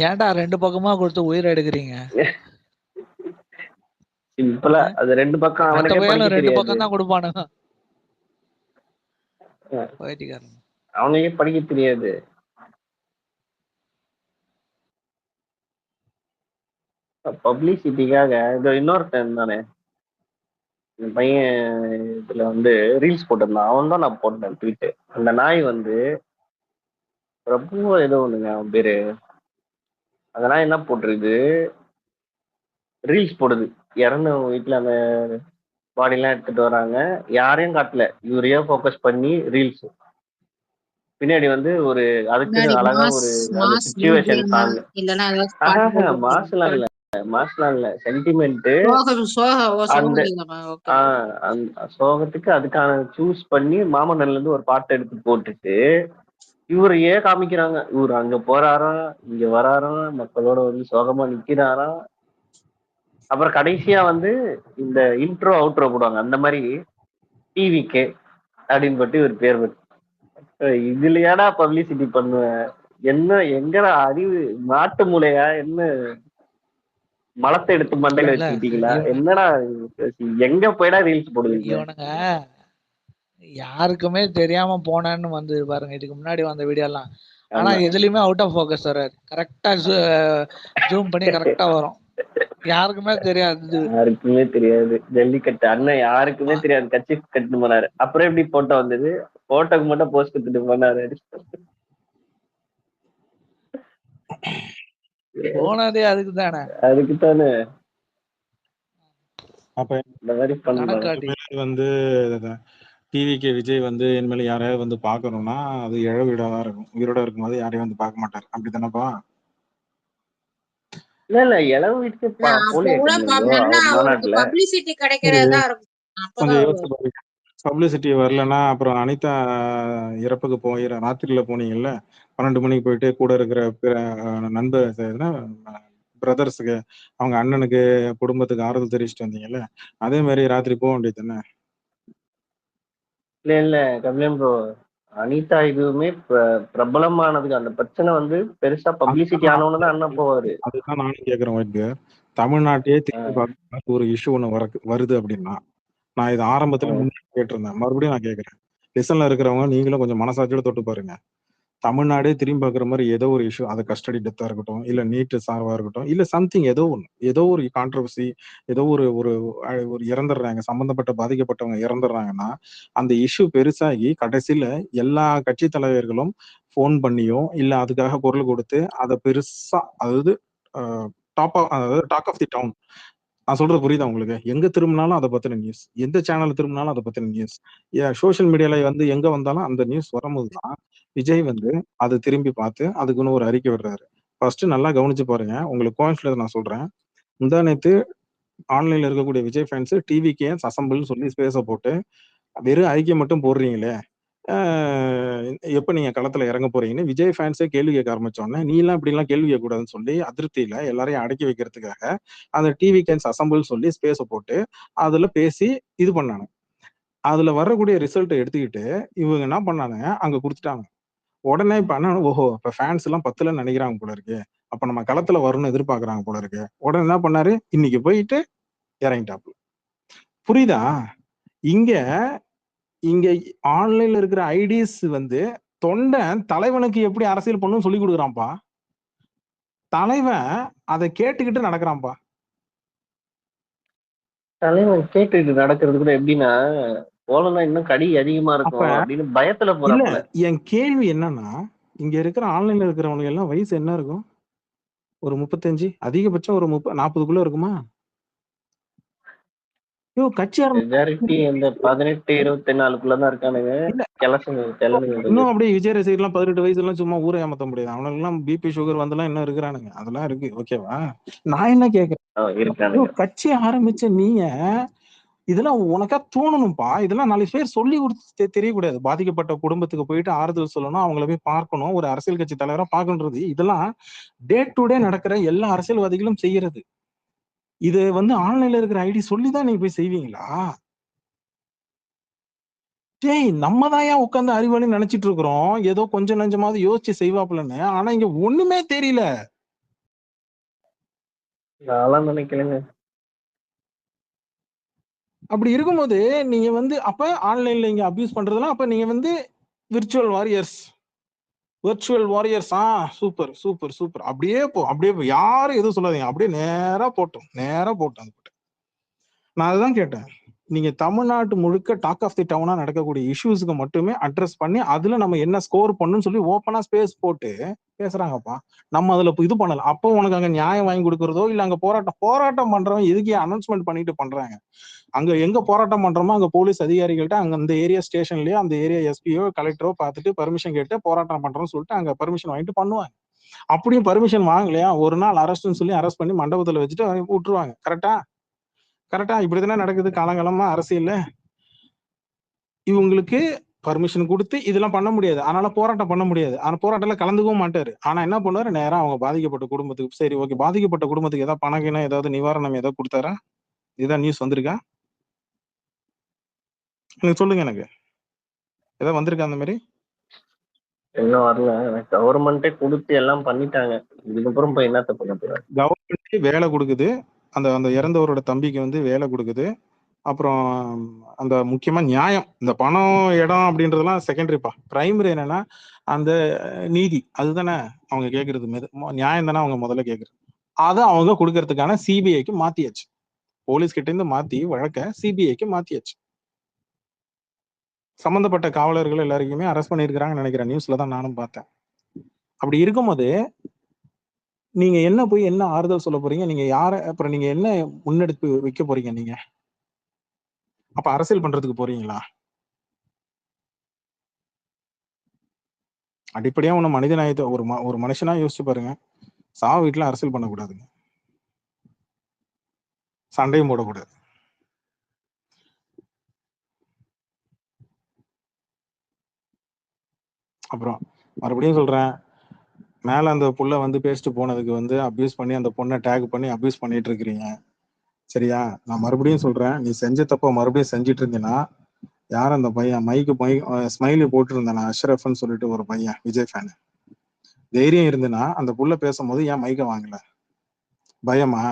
ஏன்டா 2 பக்கமா கொடுத்து உயிர் எடுக்கிறீங்க? சிம்பிளா அது 2 பக்கம் அவனுக்கே படிக்க 2 தெரியாது. பக்கம் தான் கொடுப்பானுங்க. அவனுக்கே படிக்க தெரியாது. பப்ளிசிட்டிக்காக இதோ இன்னொருத்தன் இருந்தானே, இந்த பையன் இதுல வந்து ரீல்ஸ் போட்டிருந்தான். அவன் தான் நான் போட்டேன் ட்வீட். அந்த நாய் வந்து பிரபு ஏதோ ஒண்ணுங்க அவன் பேரு. அந்த நாய் என்ன போட்டிருக்கு, ரீல்ஸ் போடுது. இறந்தவங்க வீட்டுல அந்த பாடிலாம் எடுத்துட்டு வராங்க, யாரையும் காட்டல, இவரையே ஃபோக்கஸ் பண்ணி ரீல்ஸ். பின்னாடி வந்து ஒரு அதுக்குன்னு முன்னாடி அழகா ஒரு அந்த மாஸ் சிச்சுவேஷன் பிஜிஎம் சாங். இல்லன்னா ஏதாவது பாட்டு மாஸ்லாம் இல்ல, மாஸ்லாம் இல்ல, சென்டிமெண்ட். அந்த சோகமா ஓகே. அந்த சோகத்துக்கு அதுக்கான சூஸ் பண்ணி மாமன்னன்ல இருந்து ஒரு பாட்டை எடுத்து போட்டுட்டு இவரையே காமிக்கிறாங்க. இவர் அங்க போறாராம், இங்க வராராம், மக்களோட வந்து சோகமா நிக்கிறாராம். அப்புறம் கடைசியா வந்து இந்த இன்ட்ரோ அவுட்ரோ போடுவாங்க, அந்த மாதிரி டிவிக்கு அப்படின்னு பட்டு ஒரு பேர் பட்டு. இதுலயாடா பப்ளிசிட்டி பண்ணுவேன்? என்ன எங்கடா அறிவு, நாட்டு மூளையா என்ன, மலத்தை எடுத்து மண்டையில இல்ல வச்சுக்கிட்டீங்களா இவனுங்க என்னடா? எங்க போய்டா ரீல்ஸ் போடுவீங்க? இவனுங்க யாருக்குமே தெரியாம போனான்னு வந்து பாருங்க, இதுக்கு முன்னாடி வந்த வீடியோ எல்லாம். ஆனா ஆமா, எதுலயுமே அவுட் ஆஃப் ஃபோக்கஸ் வராது, கரெக்டா ஜூம் பண்ணி கரெக்டா வரும், யாருக்குமே தெரியாது. யாருக்குமே தெரியாது. ஜல்லிக்கட்டு அண்ணன் யாருக்குமே தெரியாது, கட்சி கட்டு போனாரு. அப்புறம் எப்படி போட்டோ வந்தது? போட்டோக்கு மட்டும் போஸ்ட் கொடுத்துட்டு போனாரு. போனதே அதுக்கு தானே. அதுக்குத்தானே அப்ப இந்த மாதிரி பண்றாங்க. கணக்காட்டி இனிமேல் வந்து டிவிக்கு விஜய் வந்து இனிமேல் யாரையாவது வந்து பார்க்கணும்னா அது இழ வீடா தான் இருக்கும். உயிரோட இருக்கும்போது யாரையும் வந்து பார்க்க மாட்டாரு. அப்படித்தானப்பா? இல்ல இளவு வீட்டுக்கு அப்ப போலியே கூட நல்லா அவர் அவருக்கு மாநாட்டுல. பப்ளிசிட்டி கிடைக்கிறதா இருக்கும். கொஞ்சம் அப்பதான் யோசிச்சு பாருங்க. பப்ளிசிட்டி வரலன்னா அப்புறம் அனிதா இறப்புக்கு போய் ராத்திரியில போனீங்கல்ல, 12 மணிக்கு போயிட்டு கூட இருக்கிற நண்பர் பிரதர்ஸுக்கு, அவங்க அண்ணனுக்கு, குடும்பத்துக்கு ஆறுதல் தெரிவிச்சுட்டு வந்தீங்கல்ல, அதே மாதிரி ராத்திரி போக வேண்டியது தானே? இல்ல கபிலன் ப்ரோ, அனிதா இதுவுமே பிரபலமானதுக்கு அந்த பிரச்சனை வந்து பெருசா பப்ளிசிட்டி ஆனவனு தான் அண்ணா போவாரு. அதுதான் நானும் கேட்கிறேன் வைத்திய. தமிழ்நாட்டையே திரும்பி பார்க்க ஒரு இஷ்யூ ஒண்ணு வருது அப்படின்னா, நான் இது ஆரம்பத்துல முன்னாடி கேட்டிருந்தேன், மறுபடியும் நான் கேட்கிறேன். லிசன்ல இருக்கிறவங்க நீங்களும் கொஞ்சம் மனசாட்சியோட தொட்டு பாருங்க. தமிழ்நாடே திரும்பி பார்க்குற மாதிரி ஏதோ ஒரு இஷ்யூ, அது கஸ்டடி டெத்தா இருக்கட்டும், இல்ல நீட் சார்பா இருக்கட்டும், இல்ல சம்திங் ஏதோ ஒண்ணு, ஏதோ ஒரு கான்ட்ரவர்சி, ஏதோ ஒரு ஒரு ஒரு இறந்துடுறாங்க, சம்பந்தப்பட்ட பாதிக்கப்பட்டவங்க இறந்துடுறாங்கன்னா, அந்த இஷ்யூ பெருசாகி கடைசியில எல்லா கட்சி தலைவர்களும் ஃபோன் பண்ணியோ, இல்ல அதுக்காக குரல் கொடுத்து அதை பெருசா, அதாவது அதாவது டாக் ஆஃப் தி டவுன். நான் சொல்றது புரியுதா உங்களுக்கு? எங்க திரும்பினாலும் அதை பத்தின நியூஸ், எந்த சேனல் திரும்பினாலும் அதை பத்தின நியூஸ், சோசியல் மீடியால வந்து எங்க வந்தாலும் அந்த நியூஸ் வரும்போது தான் விஜய் வந்து அதை திரும்பி பார்த்து அதுக்குன்னு ஒரு அறிக்கை விடுறாரு. ஃபர்ஸ்ட் நல்லா கவனிச்சு பாருங்க. உங்களுக்கு கோயின்சிடன்ஸ் நான் சொல்றேன். முந்தா நேத்து ஆன்லைன்ல இருக்கக்கூடிய விஜய் ஃபேன்ஸ் டிவிக்கு அசம்பிள்னு சொல்லி ஸ்பேஸ போட்டு வெறும் அறிக்கை மட்டும் போடுறீங்களே, எப்ப நீங்க களத்துல இறங்க போறீங்கன்னு விஜய் ஃபேன்ஸே கேள்வி கேட்க ஆரம்பிச்சோடனே, நீ எல்லாம் இப்படி எல்லாம் கேள்வி கேட்க கூடாதுன்னு சொல்லி அதிருப்தியில எல்லாரையும் அடக்கி வைக்கிறதுக்காக அந்த டிவி கேன்ஸ் அசம்பிள் சொல்லி ஸ்பேஸ போட்டு அதுல பேசி இது பண்ணாங்க. அதுல வரக்கூடிய ரிசல்ட்டை எடுத்துக்கிட்டு இவங்க என்ன பண்ணானுங்க, அங்க குடுத்துட்டாங்க. உடனே இப்ப என்ன, ஓஹோ இப்ப ஃபேன்ஸ் எல்லாம் பத்துலன்னு நினைக்கிறாங்க போல இருக்கு, அப்ப நம்ம களத்துல வரும்னு எதிர்பார்க்கறாங்க போல இருக்கு. உடனே என்ன பண்ணாரு, இன்னைக்கு போயிட்டு இறங்கிட்டாப்ல. புரியுதா? இங்க இங்க ஆன்லைன்ல இருக்கிற ஐடிஸ் வந்து தொண்டன் தலைவனுக்கு எப்படி அரசியல் பண்ணும் சொல்லி கொடுக்குறான்ப்பா. தலைவன் அதை கேட்டுக்கிட்டு நடக்கிறான்ப்பா. தலைவன் கேட்டுட்டு நடக்கிறது கூட எப்படின்னா, போலன்னா இன்னும் கடி அதிகமா இருக்கும் அப்படின்னு பயத்துல இல்ல, போறாப்புல. என் கேள்வி என்னன்னா, இங்க இருக்கிற ஆன்லைன்ல இருக்கிறவங்க எல்லாம் வயசு என்ன இருக்கும்? ஒரு 35, அதிகபட்சம் ஒரு 40க்குள்ள இருக்குமா? கட்சி மெஜாரிட்டி இந்த 18, 24க்குள்ளதான் இருக்கானுங்க. இன்னும் அப்படியே விஜய் ரசிகர்லாம் 18 வயசு எல்லாம் சும்மா ஊரை ஏமாத்த முடியாது. அவனுக்கு எல்லாம் பிபி சுகர் வந்தெல்லாம் இன்னும் இருக்கிறானுங்க. அதெல்லாம் இருக்கு. ஓகேவா? நான் என்ன கேக்குறேன், கட்சி ஆரம்பிச்ச நீங்க இதெல்லாம் உனக்கா தோணணும்பா. இதெல்லாம் 4 பேர் சொல்லி கொடுத்து தெரியக்கூடாது. பாதிக்கப்பட்ட குடும்பத்துக்கு போயிட்டு ஆறுதல் சொல்லணும், அவங்கள போய் பார்க்கணும், ஒரு அரசியல் கட்சி தலைவரா பார்க்கணுன்றது இதெல்லாம் டே டு டே நடக்கிற எல்லா அரசியல்வாதிகளும் செய்யறது. இது வந்து ஆன்லைன்ல இருக்கிற ஐடி சொல்லிதான் நீங்க போய் செய்வீங்களா? டேய், நம்ம தான் ஏன் உட்கார்ந்து அறிவாளி நினைச்சிட்டு இருக்கிறோம், ஏதோ கொஞ்சம் நஞ்சமாவது யோசிச்சு செய்வாப்புலன்னு. ஆனா இங்க ஒண்ணுமே தெரியல. நான் நினைக்கலங்க. அப்படி இருக்கும்போது நீங்க வந்து அப்ப ஆன்லைன்ல இங்க அபியூஸ் பண்றதெல்லாம் அப்ப நீங்க வந்து virtual warriors super super super. அப்படியே யாரும் எதுவும் சொல்லாதீங்க, அப்படியே நேரா போட்டோம் அந்த. நான் அதுதான் கேட்டேன், நீங்க தமிழ்நாட்டு முழுக்க டாக் ஆஃப் தி டவுனா நடக்கக்கூடிய இஷ்யூஸ்க்கு மட்டுமே அட்ரஸ் பண்ணி அதுல நம்ம என்ன ஸ்கோர் பண்ணணும்னு சொல்லி ஓப்பனா ஸ்பேஸ் போட்டு பேசுறாங்கப்பா. நம்ம அதுல இது பண்ணல. அப்போ உனக்கு அங்க நியாயம் வாங்கி கொடுக்கறதோ இல்ல அங்க போராட்டம் பண்றவங்க எதுக்கு அனௌன்ஸ்மெண்ட் பண்ணிட்டு பண்றாங்க? அங்க எங்க போராட்டம் பண்றோமோ அங்க போலீஸ் அதிகாரிகள்ட்ட அங்க அந்த ஏரியா ஸ்டேஷன்லயோ அந்த ஏரியா எஸ்பியோ கலெக்டரோ பார்த்துட்டு பர்மிஷன் கேட்டு போராட்டம் பண்றோம்னு சொல்லிட்டு அங்க பர்மிஷன் வாங்கிட்டு பண்ணுவாங்க. அப்படியும் பர்மிஷன் வாங்கலையா, ஒரு நாள் அரெஸ்ட்னு சொல்லி அரெஸ்ட் பண்ணி மண்டபத்துல வச்சுட்டு விட்டுருவாங்க. கரெக்டா? இப்படித்தானே நடக்குது காலங்காலமா அரசியல்ல. இவங்களுக்கு பர்மிஷன் கொடுத்து இதெல்லாம் பண்ண முடியாது, அதனால போராட்டம் பண்ண முடியாது. ஆனா போராட்டம்ல கலந்துக்கவும் மாட்டாரு. ஆனா என்ன பண்ணுவாரு, நேரம் அவங்க பாதிக்கப்பட்ட குடும்பத்துக்கு, சரி ஓகே, பாதிக்கப்பட்ட குடும்பத்துக்கு ஏதாவது பணம் ஏதாவது நிவாரணம் ஏதாவது கொடுத்தாரா? இதான் நியூஸ் வந்திருக்கா? எனக்கு சொல்லுங்க, எனக்கு ஏதாவது வந்திருக்கா அந்த மாதிரி? இன்னும் வரல. கவர்மெண்டே கொடுத்து எல்லாம் பண்ணிட்டாங்க. இதுக்கப்புறம் போய் என்னத்த பண்ண போறாங்க? கவர்மெண்ட் வேலை கொடுக்குது, அந்த அந்த இறந்தவரோட தம்பிக்கு வந்து வேலை கொடுக்குது. அப்புறம் அந்த முக்கியமா நியாயம், இந்த பணம் இடம் அப்படின்றதெல்லாம் செகண்டரிப்பா. பிரைமரி என்னன்னா அந்த நீதி, அதுதானே அவங்க கேட்கறது. நியாயம் தானே அவங்க முதல்ல கேட்கறது. அதை அவங்க கொடுக்கறதுக்கான சிபிஐக்கு மாத்தியாச்சு. போலீஸ் கிட்ட இருந்து மாத்தி வழக்க சிபிஐக்கு மாத்தியாச்சு. சம்பந்தப்பட்ட காவலர்கள் எல்லாருக்குமே அரெஸ்ட் பண்ணிருக்கிறாங்கன்னு நினைக்கிறேன், நியூஸ்ல தான் நானும் பார்த்தேன். அப்படி இருக்கும்போது நீங்க என்ன போய் என்ன ஆறுதல் சொல்ல போறீங்க? நீங்க யார, அப்புறம் நீங்க என்ன முன்னெடுப்பு வைக்க போறீங்க? நீங்க அப்ப அரசியல் பண்றதுக்கு போறீங்களா? அடிப்படையா ஒண்ணு மனிதநாயகத்தை ஒரு மனுஷனா யோசிச்சு பாருங்க. சாவு வீட்டுல அரசியல் பண்ணக்கூடாதுங்க, சண்டையும் போடக்கூடாது. அப்புறம் மறுபடியும் சொல்றேன், மேல அந்த புள்ள வந்து பேசிட்டு போனதுக்கு வந்து அபியூஸ் பண்ணி அந்த பொண்ணை டேக் பண்ணி அபியூஸ் பண்ணிட்டு இருக்கிறீங்க, சரியா? நான் மறுபடியும் சொல்றேன், நீ செஞ்ச தப்ப மறுபடியும் செஞ்சிட்டு இருந்தீங்கன்னா, யார் அந்த பையன் ஸ்மைலி போட்டு இருந்தானா, அஷ்ரஃப்னு சொல்லிட்டு ஒரு பையன், விஜய் ஃபேன், தைரியம் இருந்துன்னா அந்த புள்ள பேசும்போது ஏன் மைக்க வாங்கல? பயமா?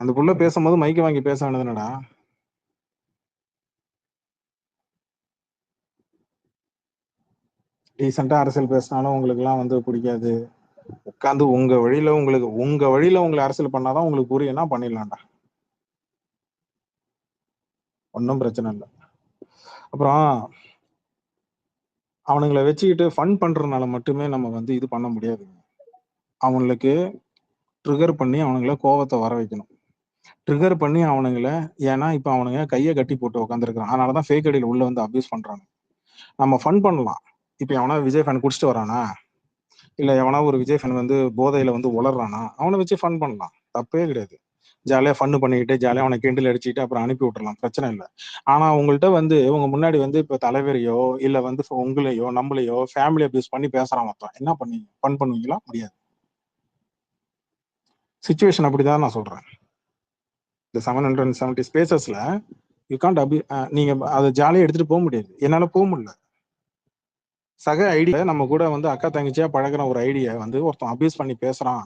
அந்த புள்ள பேசும்போது மைக்க வாங்கி பேச வேண்டியதுனடா. டீசெண்டா அரசியல் பேசினாலும் உங்களுக்கு எல்லாம் வந்து பிடிக்காது. உட்காந்து உங்க வழியில உங்களை அரசியல் பண்ணாதான் உங்களுக்கு புரியும்னா பண்ணிடலாம்டா, ஒன்றும் பிரச்சனை இல்லை. அப்புறம் அவனுங்களை வச்சுக்கிட்டு ஃபன் பண்றதுனால மட்டுமே நம்ம வந்து இது பண்ண முடியாது. அவங்களுக்கு ட்ரிகர் பண்ணி அவனுங்களை கோவத்தை வர வைக்கணும். ட்ரிகர் பண்ணி அவனுங்களை, ஏன்னா இப்ப அவனுங்க கையை கட்டி போட்டு உட்காந்துருக்கான், அதனாலதான் ஃபேக் ஐடியில உள்ள வந்து அபியூஸ் பண்றாங்க. நம்ம ஃபன் பண்ணலாம். இப்ப எவனா விஜய் ஃபேன் குடிச்சிட்டு வரானா, இல்ல எவனா ஒரு விஜய் ஃபேன் வந்து போதையில வந்து உளறானா, அவனை வச்சு ஃபன் பண்ணலாம், தப்பே கிடையாது. ஜாலியா ஃபன் பண்ணிக்கிட்டு ஜாலியா அவனை கிண்டில் அடிச்சுட்டு அப்புறம் அனுப்பி விட்டுறலாம், பிரச்சனை இல்லை. ஆனா உங்கள்கிட்ட வந்து உங்க முன்னாடி வந்து இப்ப தலைவரையோ இல்ல வந்து உங்களையோ நம்மளையோ ஃபேமிலி அபியூஸ் பண்ணி பேசுறான் மொத்தம், என்ன பண்ணீங்க? ஃபன் பண்ணுவீங்களா? முடியாது. சிச்சுவேஷன் அப்படிதான் நான் சொல்றேன். இந்த 770 ஸ்பேசஸ்ல யூ காண்ட் நீங்க அதை ஜாலியா எடுத்துட்டு போக முடியாது. என்னால போக முடியல. சக ஐடியா நம்ம கூட வந்து அக்கா தங்கச்சியா பழகிற ஒரு ஐடியா வந்து ஒருத்தன் அபியூஸ் பண்ணி பேசுறான்,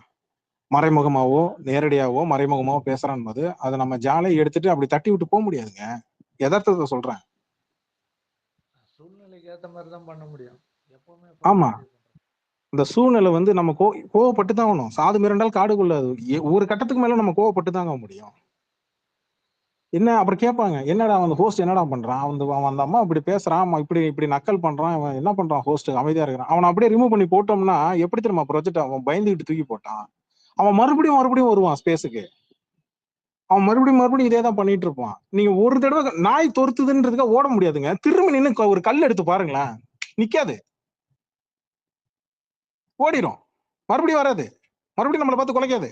மறைமுகமாவோ நேரடியாவோ மறைமுகமாவோ பேசுறான் போது அதை நம்ம ஜாலியா எடுத்துட்டு அப்படி தட்டி விட்டு போக முடியாதுங்க. யதார்த்தத்தை சொல்றேன். சூழ்நிலைக்கு ஏத்த மாதிரி தான் பண்ண முடியும் எப்பவுமே. ஆமா, இந்த சூழ்நிலை வந்து நம்ம கோவப்பட்டு தான் ஆகணும். சாது மிரண்டால் காடு கொள்ளாது. ஒரு கட்டத்துக்கு மேல நம்ம கோவப்பட்டு தாங்க முடியும். என்ன அப்புறம் கேட்பாங்க, என்னடா அந்த ஹோஸ்ட் என்னடா பண்றான், அவன் அந்த அம்மா இப்படி பேசுறான், இப்படி நக்கல் பண்றான், அவன் என்ன பண்றான், ஹோஸ்ட் அமைதியா இருக்கிறான், அவனை அப்படியே ரிமூவ் பண்ணி போட்டோம்னா எப்படி தெரியுமா ப்ரொஜெக்ட்? அவன் பயந்துகிட்டு தூக்கி போட்டான், அவன் மறுபடியும் வருவான் ஸ்பேஸுக்கு, அவன் மறுபடியும் இதே தான் பண்ணிட்டு இருப்பான். நீங்க ஒரு தடவை நாய் தொறுத்துதுன்றதுக்காக ஓட முடியாதுங்க. திரும்பி நின்று ஒரு கல் எடுத்து பாருங்களேன், நிக்காது, ஓடிடும், மறுபடியும் வராது, மறுபடியும் நம்மளை பார்த்து குலைக்காது.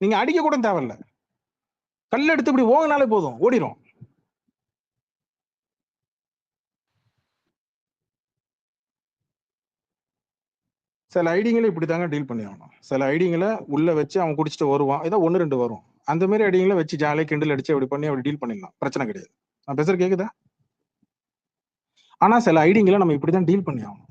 நீங்க அடிக்க கூட தேவையில்ல, கல் எடுத்து இப்படி ஓங்கினாலே போதும், ஓடிடும். சில ஐடிங்களை இப்படித்தாங்க டீல் பண்ணி ஆகணும். சில ஐடிங்களை உள்ள வச்சு அவன் குடிச்சிட்டு வருவான், ஏதோ 1-2 வரும், அந்த மாதிரி ஐடிங்களை வச்சு ஜாலியாக கிண்டல் அடிச்சு அப்படி பண்ணி அப்படி டீல் பண்ணிடலாம், பிரச்சனை கிடையாது. நான் பேசுறது கேக்குதா? ஆனா சில ஐடிங்களை நம்ம இப்படிதான் டீல் பண்ணி ஆகணும்.